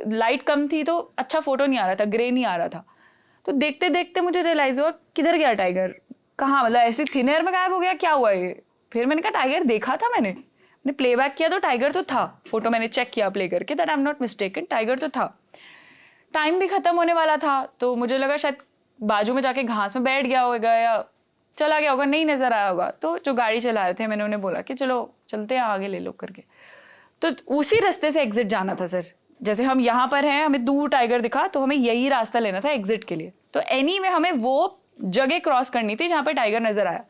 Speaker 2: लाइट कम थी तो अच्छा फोटो नहीं आ रहा था, ग्रे नहीं आ रहा था। तो देखते देखते मुझे रियलाइज हुआ किधर गया टाइगर, कहाँ, मतलब ऐसे थिन एयर में गायब हो गया, क्या हुआ ये। फिर मैंने कहा टाइगर देखा था मैंने प्लेबैक किया तो टाइगर तो था, फोटो मैंने चेक किया प्ले करके, that I am not mistaken, tiger तो था। टाइम भी खत्म होने वाला था, तो मुझे लगा शायद बाजू में जाके घास में बैठ गया होगा या चला गया होगा, नहीं नजर आया होगा। तो जो गाड़ी चला रहे थे, मैंने उन्हें बोला कि चलो चलते हैं, आगे ले लो करके। तो उसी रास्ते से एग्जिट जाना था सर। जैसे हम यहाँ पर हैं, हमें दूर टाइगर दिखा, तो हमें यही रास्ता लेना था एग्जिट के लिए। तो एनीवे हमें वो जगह क्रॉस करनी थी जहाँ पर टाइगर नजर आया।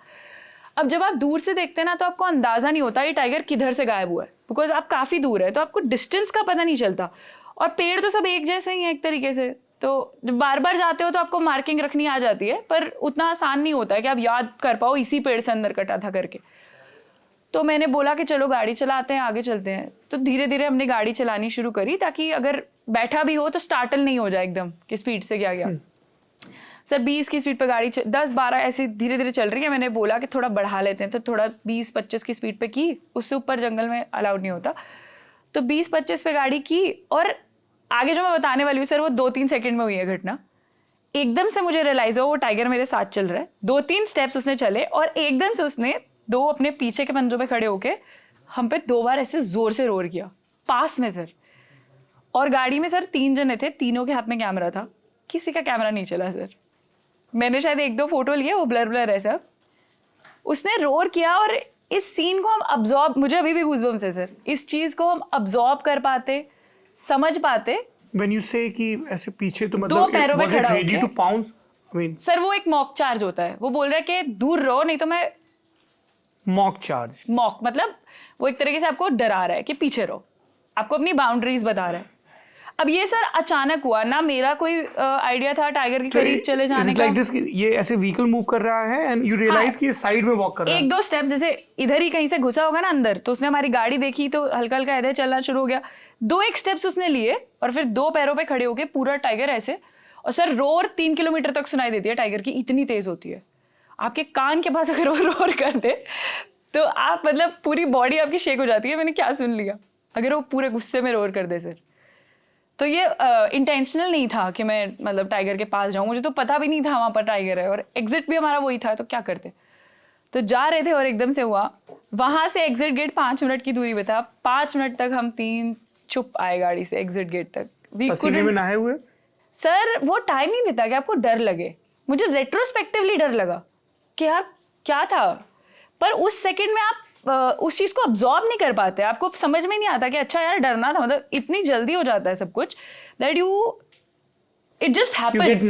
Speaker 2: अब जब आप दूर से देखते हैं ना, तो आपको अंदाजा नहीं होता ये टाइगर किधर से गायब हुआ है, बिकॉज आप काफी दूर है, तो आपको डिस्टेंस का पता नहीं चलता। और पेड़ तो सब एक जैसे ही हैं एक तरीके से, तो जब बार बार जाते हो तो आपको मार्किंग रखनी आ जाती है, पर उतना आसान नहीं होता है कि आप याद कर पाओ इसी पेड़ से अंदर कटा था करके। तो मैंने बोला कि चलो गाड़ी चलाते हैं, आगे चलते हैं। तो धीरे धीरे हमने गाड़ी चलानी शुरू करी, ताकि अगर बैठा भी हो तो स्टार्टल नहीं हो जाए एकदम कि स्पीड से गया सर। 20 की स्पीड पे गाड़ी 10-12 ऐसी धीरे धीरे चल रही है। मैंने बोला कि थोड़ा बढ़ा लेते हैं, तो थोड़ा 20-25 की स्पीड पे की, उससे ऊपर जंगल में अलाउड नहीं होता। तो 20-25 पे गाड़ी की, और आगे जो मैं बताने वाली हूँ सर, वो 2-3 सेकंड में हुई है घटना। एकदम से मुझे रियलाइज हुआ वो टाइगर मेरे साथ चल रहा है। 2-3 स्टेप्स उसने चले और एकदम से उसने 2 अपने पीछे के पंजों पे खड़े होके हम पे 2 बार ऐसे जोर से रोर किया, पास में सर। और गाड़ी में सर 3 जने थे, तीनों के हाथ में कैमरा था, किसी का कैमरा नहीं चला सर। मैंने शायद 1-2 फोटो लिए, वो ब्लर ब्लर है सब। उसने रोर किया, और इस सीन को हम अब्जॉर्ब, मुझे अभी भी गूज़बम्स है सर, इस चीज को हम अब्जॉर्ब कर पाते, समझ पाते।
Speaker 1: When you say कि ऐसे पीछे, तो मतलब
Speaker 2: 2 पैरों पे खड़ा
Speaker 1: ready to pounce? I mean,
Speaker 2: sir वो एक मॉक चार्ज होता है, वो बोल रहा है कि दूर रहो नहीं तो मैं।
Speaker 1: मॉक चार्ज,
Speaker 2: मॉक मतलब वो एक तरीके से आपको डरा रहा है कि पीछे रहो, आपको अपनी बाउंड्रीज बता रहा है। अब ये सर अचानक हुआ ना, मेरा कोई आइडिया था टाइगर के करीब चले जाने का।
Speaker 1: like this, ये ऐसे व्हीकल मूव कर रहा है एंड यू रियलाइज कि ये साइड में वॉक कर रहा है।
Speaker 2: 1-2 स्टेप्स जैसे इधर ही कहीं से घुसा होगा ना अंदर, तो उसने हमारी गाड़ी देखी तो हल्का हल्का इधर चलना शुरू हो गया। 2-1 स्टेप्स उसने लिए, और फिर 2 पैरों पे खड़े होके पूरा टाइगर ऐसे। और सर रोर 3 किलोमीटर तक सुनाई देती है टाइगर की, इतनी तेज होती है। आपके कान के पास अगर वो रोर कर दे तो आप मतलब पूरी बॉडी आपकी शेक हो जाती है। मैंने क्या सुन लिया, अगर वो पूरे गुस्से में रोर कर दे सर। तो ये इंटेंशनल नहीं था कि मैं मतलब टाइगर के पास जाऊं, मुझे तो पता भी नहीं था वहां पर टाइगर है, और एग्जिट भी हमारा वही था, तो क्या करते। तो जा रहे थे और एकदम से हुआ, वहां से एग्जिट गेट 5 मिनट की दूरी पे था। 5 मिनट तक हम 3 चुप आए गाड़ी से एग्जिट गेट तक।
Speaker 1: पसीने में नहाए हुए
Speaker 2: सर, वो टाइम नहीं देता कि आपको डर लगे। मुझे रेट्रोस्पेक्टिवली डर लगा कि यार क्या था, पर उस सेकंड में आप उस चीज को अब्सॉर्ब नहीं कर पाते, आपको समझ में नहीं आता कि अच्छा यार डरना था, मतलब इतनी जल्दी हो जाता है सब कुछ that it just happens,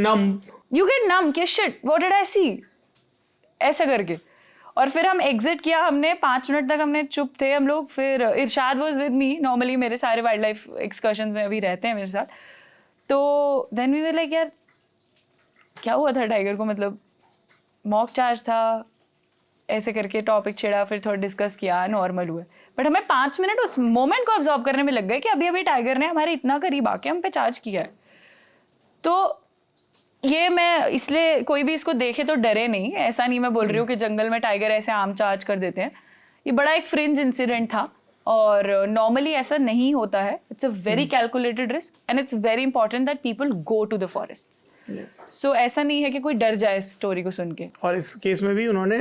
Speaker 2: you get numb कि shit what did I see, ऐसा करके। और फिर हम एग्जिट किया, हमने 5 मिनट तक हमने चुप थे हम लोग। फिर इरशाद वाज विद मी, नॉर्मली मेरे सारे वाइल्ड लाइफ एक्सकर्शंस में अभी रहते हैं मेरे साथ। तो देन वी वर लाइक यार क्या हुआ था टाइगर को, मतलब मॉक चार्ज था, ऐसे करके टॉपिक छेड़ा, फिर थोड़ा डिस्कस किया, नॉर्मल हुआ। बट हमें 5 मिनट उस मोमेंट को ऑब्जॉर्व करने में लग गए कि अभी अभी टाइगर ने हमारे इतना करीब आके हम पे चार्ज किया है। तो ये मैं इसलिए कोई भी इसको देखे तो डरे नहीं, ऐसा नहीं मैं बोल रही हूँ कि जंगल में टाइगर ऐसे आम चार्ज कर देते हैं। ये बड़ा एक फ्रिंज इंसिडेंट था और नॉर्मली ऐसा नहीं होता है। It's a very calculated risk and it's very important that people go to the forest. So ऐसा नहीं है कि कोई डर जाए इस स्टोरी को सुन के।
Speaker 1: और इस केस में भी उन्होंने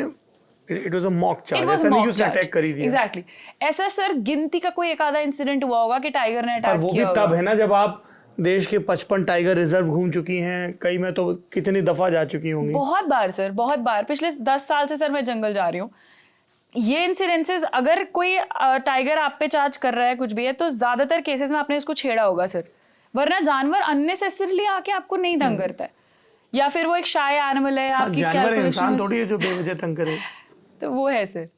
Speaker 1: it was a mock charge,
Speaker 2: It was
Speaker 1: ऐसा नहीं कि
Speaker 2: mock
Speaker 1: उसने
Speaker 2: charge.
Speaker 1: अटैक करी थी।
Speaker 2: Exactly. ऐसा सर गिनती का कोई एक आधा इंसिडेंट हुआ होगा कि टाइगर ने
Speaker 1: और
Speaker 2: अटैक
Speaker 1: वो भी
Speaker 2: किया
Speaker 1: तब
Speaker 2: होगा।
Speaker 1: है ना जब आप देश के 55 टाइगर रिजर्व घूम चुकी हैं, कई में तो कितनी दफा जा चुकी होंगी।
Speaker 2: बहुत बार सर, बहुत बार। पिछले 10 साल से सर मैं जंगल जा रही हूँ। ये इंसिडेंसेस, अगर कोई टाइगर आप पे चार्ज कर रहा है कुछ भी है, तो ज्यादातर केसेस में आपने इसको छेड़ा होगा सर, वरना जानवर अननेसेसरीली आके आपको नहीं तंग करता है, या फिर वो एक शाय एनिमल है आपकी
Speaker 1: जानवर इंसान
Speaker 2: कैलकुलेशन,
Speaker 1: थोड़ी है जो बेवजह तंग करे।
Speaker 2: तो वो है सर।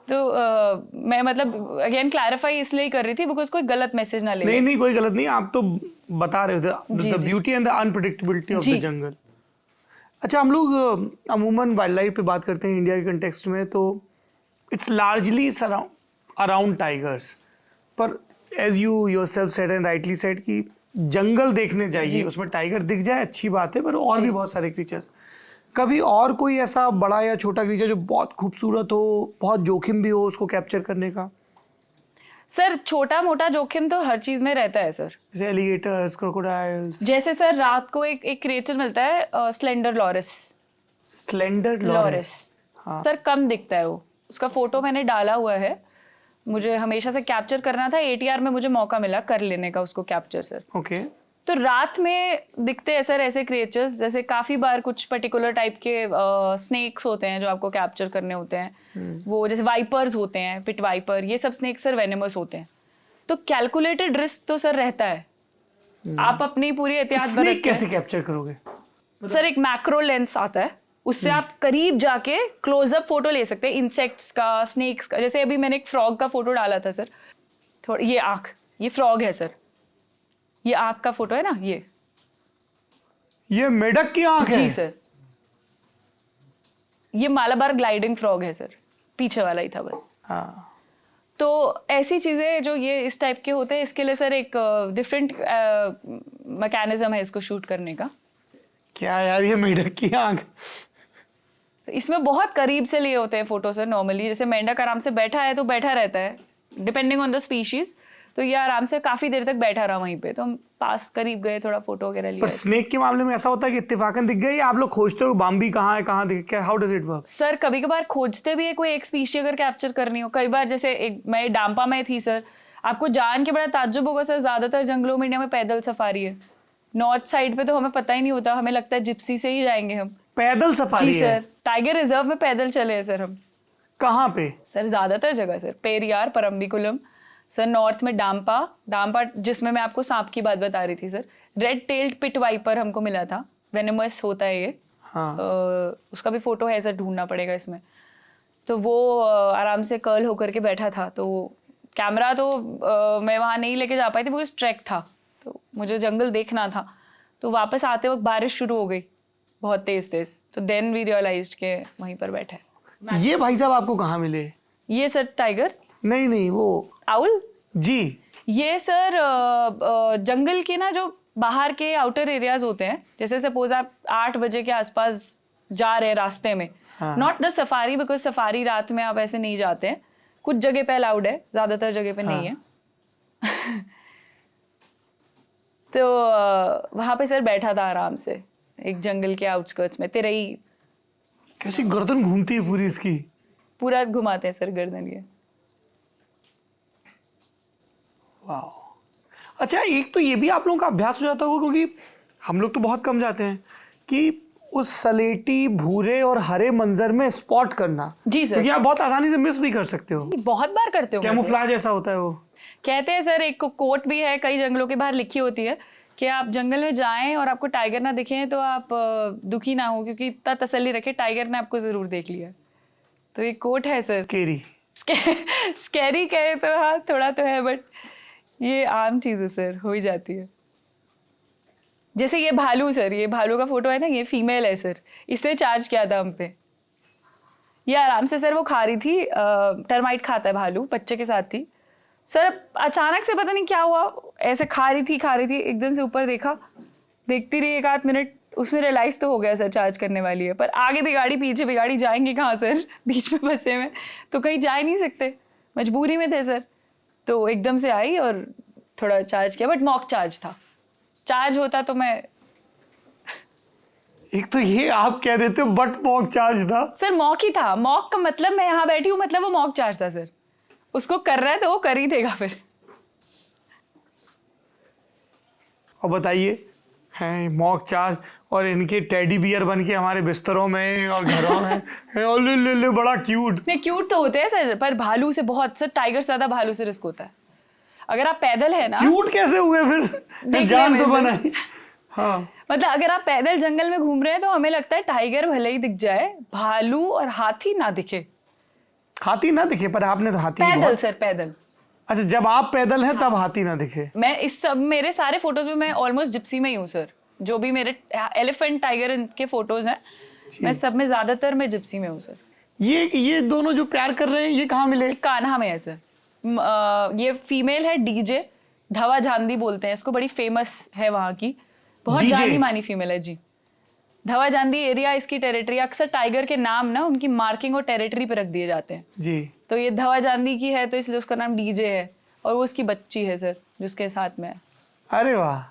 Speaker 2: तो मैं मतलब अगेन क्लैरिफाई इसलिए ही कर रही थी बिकॉज कोई गलत मैसेज ना ले।
Speaker 1: नहीं नहीं, कोई गलत नहीं, आप तो बता रहे थे
Speaker 2: जी,
Speaker 1: द
Speaker 2: जी।
Speaker 1: Beauty and the unpredictability of the
Speaker 2: जी।
Speaker 1: जंगल। अच्छा, हम लोग अमूमन वाइल्ड लाइफ पे बात करते हैं इंडिया के कंटेक्स्ट में, तो इट्स लार्जली अराउंड टाइगर्स, पर as you yourself said and rightly said कि जंगल देखने जाइए, उसमें टाइगर दिख जाए अच्छी बात है, पर और भी बहुत सारे क्रीचर्स। कभी और कोई ऐसा बड़ा या छोटा क्रीचर जो बहुत खूबसूरत हो, बहुत जोखिम भी हो, उसको कैप्चर करने का?
Speaker 2: सर छोटा मोटा जोखिम तो हर चीज में रहता है सर।
Speaker 1: जैसे एलिगेटर्स, क्रोकोडाइल्स।
Speaker 2: जैसे सर रात को एक क्रिएचर मिलता है स्लेंडर लॉरिस।
Speaker 1: स्लेंडर
Speaker 2: लॉरिस
Speaker 1: हाँ।
Speaker 2: सर कम दिखता है वो, उसका फोटो मैंने डाला हुआ है, मुझे हमेशा से कैप्चर करना था, ATR में मुझे मौका मिला कर लेने का उसको कैप्चर सर।
Speaker 1: ओके।
Speaker 2: तो रात में दिखते हैं सर ऐसे क्रिएचर्स, जैसे काफी बार कुछ पर्टिकुलर टाइप के स्नेक्स होते हैं जो आपको कैप्चर करने होते हैं। वो जैसे वाइपर्स होते हैं, पिट वाइपर, ये सब स्नेक सर वेनेमस होते हैं। तो कैलकुलेटेड रिस्क तो सर रहता है, आप अपनी पूरी एहतियात
Speaker 1: स्नेक
Speaker 2: बरतते
Speaker 1: कैसे
Speaker 2: हैं।
Speaker 1: कैप्चर करोगे?
Speaker 2: सर एक मैक्रो लेंस आता है, उससे आप करीब जाके क्लोजअप फोटो ले सकते हैं इंसेक्ट्स का, स्नेक्स का। जैसे अभी मैंने एक फ्रॉग का फोटो डाला था सर, थोड़ा ये आंख, ये फ्रॉग है सर, ये आंख का फोटो है ना,
Speaker 1: ये मेढक की आंख है?
Speaker 2: जी सर। ये मालाबार ग्लाइडिंग फ्रॉग है सर, पीछे वाला ही था बस।
Speaker 1: हाँ।
Speaker 2: तो ऐसी चीजें जो ये इस टाइप के होते हैं, इसके लिए सर एक डिफरेंट मैकेनिज्म है इसको शूट करने का।
Speaker 1: क्या यार, ये मेढक की आंख?
Speaker 2: तो इसमें बहुत करीब से लिए होते हैं फोटो सर नॉर्मली। जैसे मेंढक आराम से बैठा है तो बैठा रहता है, डिपेंडिंग ऑन द स्पीशीज, तो ये आराम से काफी देर तक बैठा रहा वहीं पे, तो हम पास करीब गए, थोड़ा फोटो वगैरह
Speaker 1: पर
Speaker 2: लिया।
Speaker 1: स्नेक के मामले में ऐसा होता है कि इत्तेफाकन दिख गई, आप लोग खोजते हो बाम्बी कहाँ है, कहाँ दिख, क्या, how does it work?
Speaker 2: Sir कभी कभार खोजते भी है, कोई एक स्पीशी अगर कैप्चर करनी हो। कई बार जैसे एक मैं डांपा में थी सर, आपको जान के बड़ा ताज्जुब होगा सर, ज्यादातर जंगलों में इंडिया में पैदल सफारी है। नॉर्थ साइड पे तो हमें पता ही नहीं होता, हमें लगता है जिप्सी से ही जाएंगे हम।
Speaker 1: पैदल सफारी
Speaker 2: जी
Speaker 1: है?
Speaker 2: सर, टाइगर रिजर्व में पैदल चले हैं सर हम।
Speaker 1: कहाँ पे?
Speaker 2: सर ज्यादातर जगह sir, Periyar, Parambikulam sir, north में डांपा जिसमें मैं आपको सांप की बात बता रही थी sir. Red tailed pit viper हमको मिला था, वेनेमस होता है ये।
Speaker 1: हाँ।
Speaker 2: उसका भी फोटो है सर, ढूंढना पड़ेगा इसमें। तो वो आराम से कर्ल होकर के बैठा था, तो कैमरा तो मैं वहाँ नहीं लेके जा पाई थी बिकॉज ट्रैक था, तो मुझे जंगल देखना था। तो वापस आते वक्त बारिश शुरू हो गई बहुत तेज, तो देन वी रियलाइज्ड के वहीं पर बैठे।
Speaker 1: ये भाई साहब आपको कहाँ मिले?
Speaker 2: ये सर टाइगर
Speaker 1: नहीं, वो
Speaker 2: आउल
Speaker 1: जी,
Speaker 2: ये सर जंगल के ना जो बाहर के आउटर एरियाज होते हैं, जैसे सपोज आप 8 बजे के आसपास जा रहे हैं रास्ते में, not the safari because safari रात में आप ऐसे नहीं जाते हैं, कुछ जगह पे अलाउड है, ज्यादातर जगह पे नहीं है। तो वहां पे सर बैठा था आराम से एक जंगल के आउटस्कर्ट्स में, तेरई।
Speaker 1: कैसी गर्दन घूमती है पूरी इसकी।
Speaker 2: पूरा घुमाते हैं सर गर्दन ये।
Speaker 1: वाह। अच्छा, एक तो ये भी आप लोगों का अभ्यास हो जाता होगा, क्योंकि हम लोग तो बहुत कम जाते हैं, कि उस सलेटी, भूरे और हरे मंजर में स्पॉट करना।
Speaker 2: जी सर।
Speaker 1: क्योंकि आप बहुत आसानी से मिस भी कर सकते हो।
Speaker 2: बहुत बार करते हो।
Speaker 1: कैमोफ्लेज ऐसा होता है वो।
Speaker 2: कहते हैं सर, एक कोट भी है कई जंगलों के बाहर लिखी होती है कि आप जंगल में जाएं और आपको टाइगर ना दिखे तो आप दुखी ना हो, क्योंकि इतना तसल्ली रखे टाइगर ने आपको जरूर देख लिया। तो ये कोट है सर।
Speaker 1: स्केरी।
Speaker 2: स्कैरी कहे तो हाँ थोड़ा तो है, बट ये आम चीज है सर, हो ही जाती है। जैसे ये भालू सर, ये भालू का फोटो है ना, ये फीमेल है सर, इसने चार्ज किया था हम पे। ये आराम से सर वो खा रही थी, टर्माइट खाता है भालू, बच्चे के साथ थी सर। अचानक से पता नहीं क्या हुआ, ऐसे खा रही थी, एकदम से ऊपर देखा, देखती रही 1 आध मिनट, उसमें रियलाइज तो हो गया सर चार्ज करने वाली है, पर आगे भी गाड़ी पीछे भी गाड़ी, जाएंगे कहाँ सर बीच में फंसे में, तो कहीं जा ही नहीं सकते, मजबूरी में थे सर। तो एकदम से आई और थोड़ा चार्ज किया, बट मॉक चार्ज था, चार्ज होता तो मैं।
Speaker 1: एक तो ये आप कह देते हो बट मॉक चार्ज था
Speaker 2: सर, मॉक ही था, मॉक का मतलब मैं यहाँ बैठी हूँ, मतलब वो मॉक चार्ज था सर, उसको कर रहा है तो वो कर ही देगा फिर।
Speaker 1: और बताइए, हैं मॉक चार्ज और इनके टेडी बियर बन के हमारे बिस्तरों में और घरों में हैं, और ले बड़ा क्यूट।
Speaker 2: नहीं, क्यूट तो होते हैं सर, पर भालू से बहुत सर, टाइगर से ज्यादा भालू से रिस्क होता है। अगर आप पैदल है ना,
Speaker 1: क्यूट कैसे हुए फिर, जान तो बनाई। हाँ,
Speaker 2: मतलब अगर आप पैदल जंगल में घूम रहे हैं तो हमें लगता है टाइगर भले ही दिख जाए, भालू और हाथी ना दिखे।
Speaker 1: हाथी ना दिखे, पर आपने तो हाथी
Speaker 2: पैदल सर, पैदल।
Speaker 1: अच्छा, जब आप पैदल हैं तब हाथी ना दिखे।
Speaker 2: मैं इस सब मेरे सारे फोटोज में मैं ऑलमोस्ट जिप्सी में ही हूँ सर, जो भी मेरे एलिफेंट टाइगर के फोटोज हैं मैं सब में ज्यादातर मैं जिप्सी में हूँ सर।
Speaker 1: ये दोनों जो प्यार कर रहे हैं ये कहाँ मिले?
Speaker 2: कान्हा में है सर। ये फीमेल है डीजे, धवा झांदी बोलते हैं इसको, बड़ी फेमस है वहाँ की, बहुत जानी मानी फीमेल है जी। धवा झांदी एरिया इसकी टेरिटरी, अक्सर टाइगर के नाम ना उनकी मार्किंग और टेरिटरी पे रख दिए जाते हैं
Speaker 1: जी।
Speaker 2: तो ये धवा झांदी की है तो इसलिए उसका नाम डीजे है, और वो उसकी बच्ची है सर जिसके साथ में है।
Speaker 1: अरे वाह,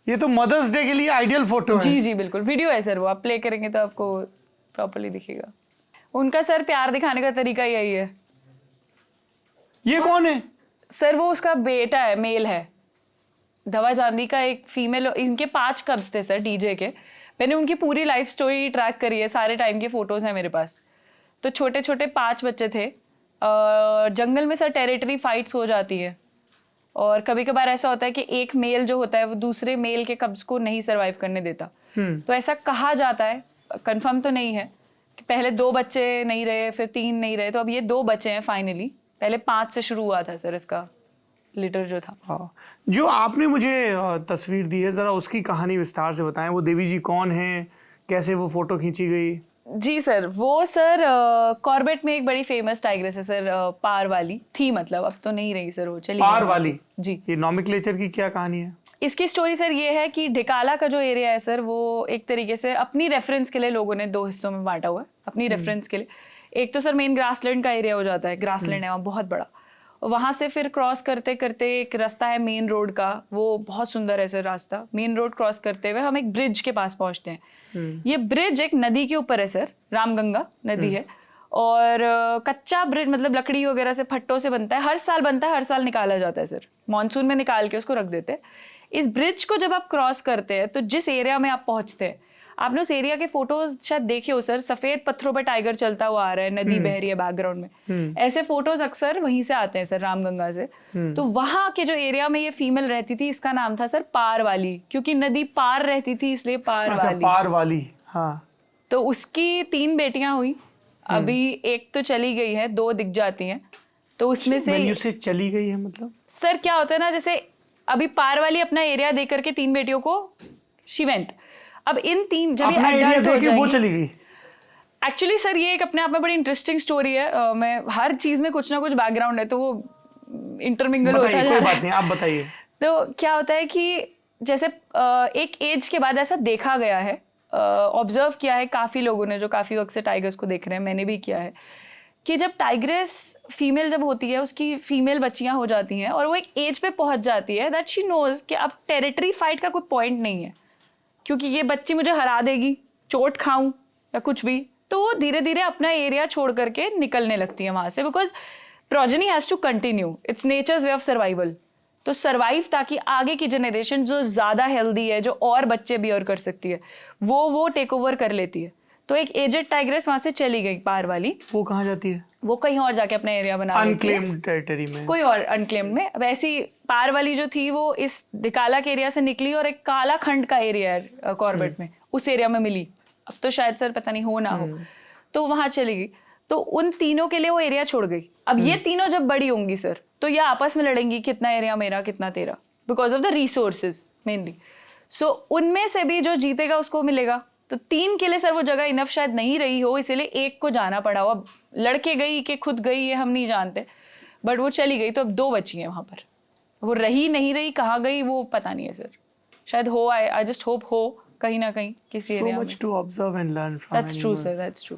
Speaker 1: ये तो मदर्स डे के लिए आइडियल फोटो है।
Speaker 2: जी जी बिल्कुल, वीडियो है सर, वो आप प्ले करेंगे तो आपको प्रॉपर्ली दिखेगा। उनका सर प्यार दिखाने का तरीका यही है।
Speaker 1: ये कौन है
Speaker 2: सर? वो उसका बेटा है, मेल है। धवा चांदी का एक फीमेल, इनके 5 कब्स थे सर डीजे के। मैंने उनकी पूरी लाइफ स्टोरी ट्रैक करी है, सारे टाइम के फोटोज हैं मेरे पास। तो छोटे छोटे 5 बच्चे थे। जंगल में सर टेरिटरी फाइट्स हो जाती है, और कभी कभार ऐसा होता है कि एक मेल जो होता है वो दूसरे मेल के कब्ज को नहीं सर्वाइव करने देता। तो ऐसा कहा जाता है, कंफर्म तो नहीं है, कि पहले 2 बच्चे नहीं रहे, फिर 3 नहीं रहे, तो अब ये 2 बचे हैं फाइनली। पहले 5 से शुरू हुआ था सर इसका लिटर जो था।
Speaker 1: हाँ, जो आपने मुझे तस्वीर दी है, जरा उसकी कहानी विस्तार से बताएं। वो देवी जी कौन है, कैसे वो फोटो खींची गई?
Speaker 2: जी सर, वो सर कॉर्बेट में एक बड़ी फेमस टाइग्रेस है सर, पार वाली थी, मतलब अब तो नहीं रही सर, वो चली
Speaker 1: पार
Speaker 2: गई
Speaker 1: वाली
Speaker 2: जी।
Speaker 1: ये नॉमेनक्लेचर की क्या कहानी है?
Speaker 2: इसकी स्टोरी सर ये है कि ढिकाला का जो एरिया है सर, वो एक तरीके से अपनी रेफरेंस के लिए लोगों ने 2 हिस्सों में बांटा हुआ है, अपनी रेफरेंस के लिए। एक तो सर मेन ग्रासलैंड का एरिया हो जाता है, ग्रासलैंड है वहाँ बहुत बड़ा, और वहाँ से फिर क्रॉस करते करते एक रास्ता है मेन रोड का, वो बहुत सुंदर है सर रास्ता। मेन रोड क्रॉस करते हुए हम एक ब्रिज के पास पहुँचते हैं। ये ब्रिज एक नदी के ऊपर है सर, रामगंगा नदी है, और कच्चा ब्रिज, मतलब लकड़ी वगैरह से, फट्टों से बनता है, हर साल बनता है, हर साल निकाला जाता है सर, मानसून में निकाल के उसको रख देते हैं। इस ब्रिज को जब आप क्रॉस करते हैं तो जिस एरिया में आप पहुंचते हैं, आपने उस एरिया के फोटोज शायद देखे हो सर, सफेद पत्थरों पर टाइगर चलता हुआ आ रहा है, नदी बह रही है बैकग्राउंड में, ऐसे फोटोज अक्सर वहीं से आते हैं सर, रामगंगा से। तो वहां के जो एरिया में ये फीमेल रहती थी, इसका नाम था सर पार वाली, क्योंकि नदी पार रहती थी इसलिए पार वाली।
Speaker 1: पार वाली, हाँ।
Speaker 2: तो उसकी 3 बेटियां हुई, अभी एक तो चली गई है, 2 दिख जाती हैं। तो उसमें से
Speaker 1: चली गई है मतलब
Speaker 2: सर क्या होता है ना, जैसे अभी पार वाली अपना एरिया दे करके 3 बेटियों को शी वेंट। अब इन 3 जब ये अडल्ट हो जाएंगी,
Speaker 1: वो चली गई।
Speaker 2: एक्चुअली सर ये एक अपने आप में बड़ी इंटरेस्टिंग स्टोरी है। मैं हर चीज में कुछ ना कुछ बैकग्राउंड है, तो वो इंटरमिंगल होता है।
Speaker 1: कोई बात नहीं, आप बताइए।
Speaker 2: तो क्या होता है कि जैसे एक एज के बाद ऐसा देखा गया है, ऑब्जर्व किया है काफी लोगों ने जो काफी वक्त से टाइगर्स को देख रहे हैं, मैंने भी किया है, कि जब टाइग्रेस फीमेल जब होती है, उसकी फीमेल बच्चियां हो जाती हैं और वो एक एज पे पहुंच जाती है दैट शी नोज कि अब टेरिटरी फाइट का कोई पॉइंट नहीं है, क्योंकि ये बच्ची मुझे हरा देगी, चोट खाऊं या कुछ भी, तो वो धीरे धीरे अपना एरिया छोड़ करके निकलने लगती है वहां से, because progeny has to continue, it's nature's way of survival. तो सर्वाइव ताकि आगे की जनरेशन जो ज्यादा हेल्दी है, जो और बच्चे बियर कर सकती है, वो टेक ओवर कर लेती है। तो एक एजेड टाइग्रेस वहां से चली गई पार वाली।
Speaker 1: वो कहाँ जाती है?
Speaker 2: वो कहीं और जाके अपना एरिया बना
Speaker 1: अनक्लेम्ड टेरिटरी में, कोई
Speaker 2: और अनक्लेम्ड में। वैसी पार वाली जो थी वो इस ढिकाला के एरिया से निकली और एक काला खंड का एरिया है कॉर्बेट में, उस एरिया में मिली। अब तो शायद सर पता नहीं हो ना हो, तो वहां चली गई। तो उन तीनों के लिए वो एरिया छोड़ गई। अब ये तीनों जब बड़ी होंगी सर, तो ये आपस में लड़ेंगी, कितना एरिया मेरा कितना तेरा, because of the resources mainly. So उनमें से भी जो जीतेगा उसको मिलेगा। तो 3 के लिए सर वो जगह इनफ शायद नहीं रही हो, इसीलिए एक को जाना पड़ा हो। अब लड़के गई कि खुद गई ये हम नहीं जानते, बट वो चली गई, तो अब 2 बची हैं वहां पर। वो रही नहीं रही, कहाँ गई वो पता नहीं है सर। शायद हो, आई जस्ट होप हो कहीं ना कहीं किसी
Speaker 1: So
Speaker 2: एरिया में।
Speaker 1: much to observe and learn from
Speaker 2: that's true
Speaker 1: animals.
Speaker 2: Sir, that's true.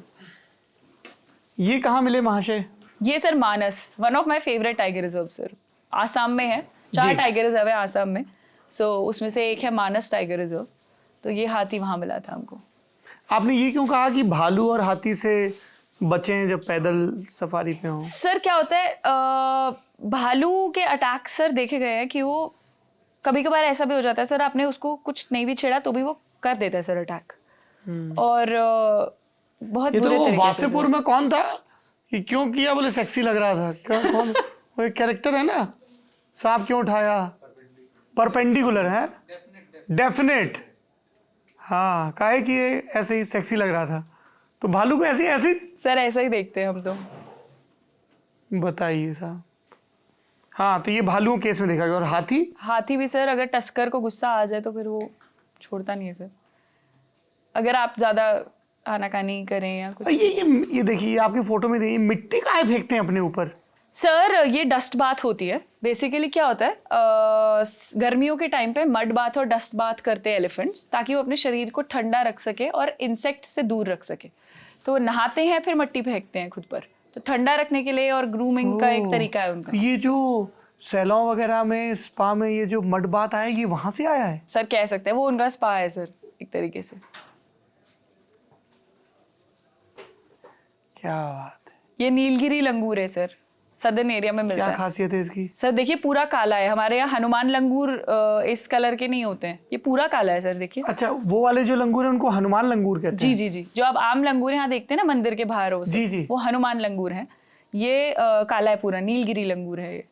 Speaker 1: ये कहाँ मिले महाशय?
Speaker 2: ये sir Manas, one of my favourite tiger reserve sir, Assam में है। 4
Speaker 1: जी।
Speaker 2: टाइगर रिजर्व है आसाम में, सो उसमें से एक है मानस टाइगर रिजर्व। तो ये हाथी वहां मिला था हमको।
Speaker 1: आपने ये क्यों कहा कि भालू और हाथी से बचें जब पैदल सफारी पे हो?
Speaker 2: सर क्या होता है, भालू के अटैक सर देखे गए हैं कि वो कभी कभार ऐसा भी हो जाता है सर, आपने उसको कुछ नहीं भी छेड़ा तो भी वो कर देता है सर अटैक। और बहुत
Speaker 1: ये तो
Speaker 2: बुरे
Speaker 1: वो
Speaker 2: तरीके से
Speaker 1: वासेपुर
Speaker 2: सर।
Speaker 1: में कौन था कि क्यों किया, बोले सेक्सी लग रहा था क्या? कौन? वो एक कैरेक्टर है ना, सांप क्यों उठाया? परपेंडिकुलर है, डेफिनेट। हाँ, काहे कि ये ऐसे ही सेक्सी लग रहा था, तो भालू को ऐसे ऐसे
Speaker 2: सर ऐसा ही देखते हैं हम तो।
Speaker 1: बताइए साहब। हाँ, तो ये भालू केस में देखा गया। और हाथी?
Speaker 2: हाथी भी सर, अगर टस्कर को गुस्सा आ जाए तो फिर वो छोड़ता नहीं है सर, अगर आप ज्यादा आनाकानी करें या कुछ।
Speaker 1: ये देखिए, आपकी फोटो में देखिए, मिट्टी काहे फेंकते हैं अपने ऊपर?
Speaker 2: सर ये डस्ट बाथ होती है। बेसिकली क्या होता है, गर्मियों के टाइम पे मड बाथ और डस्ट बाथ करते हैं एलिफेंट्स, ताकि वो अपने शरीर को ठंडा रख सके और इंसेक्ट से दूर रख सके। तो वो नहाते हैं फिर मिट्टी फेंकते हैं खुद पर, तो ठंडा रखने के लिए और ग्रूमिंग का एक
Speaker 1: ओह,
Speaker 2: तरीका है उनका।
Speaker 1: ये जो सैलून वगैरह में, स्पा में ये जो मड बाथ आया, ये वहां से आया है?
Speaker 2: सर कह सकते हैं वो उनका स्पा है सर, एक तरीके से।
Speaker 1: क्या बात है।
Speaker 2: ये नीलगिरी लंगूर है सर, सदर्न एरिया में मिलता
Speaker 1: क्या
Speaker 2: है।
Speaker 1: खासियत है इसकी?
Speaker 2: सर देखिए पूरा काला है, हमारे यहाँ हनुमान लंगूर इस कलर के नहीं होते हैं, ये पूरा काला है सर देखिए।
Speaker 1: अच्छा, वो वाले जो लंगूर है उनको हनुमान लंगूर कहते
Speaker 2: जी
Speaker 1: हैं?
Speaker 2: जी जी, जो आप आम लंगूर यहाँ देखते हैं ना मंदिर के बाहर हो
Speaker 1: जी, जी।
Speaker 2: वो हनुमान लंगूर है। ये काला है पूरा, नीलगिरी लंगूर है ये।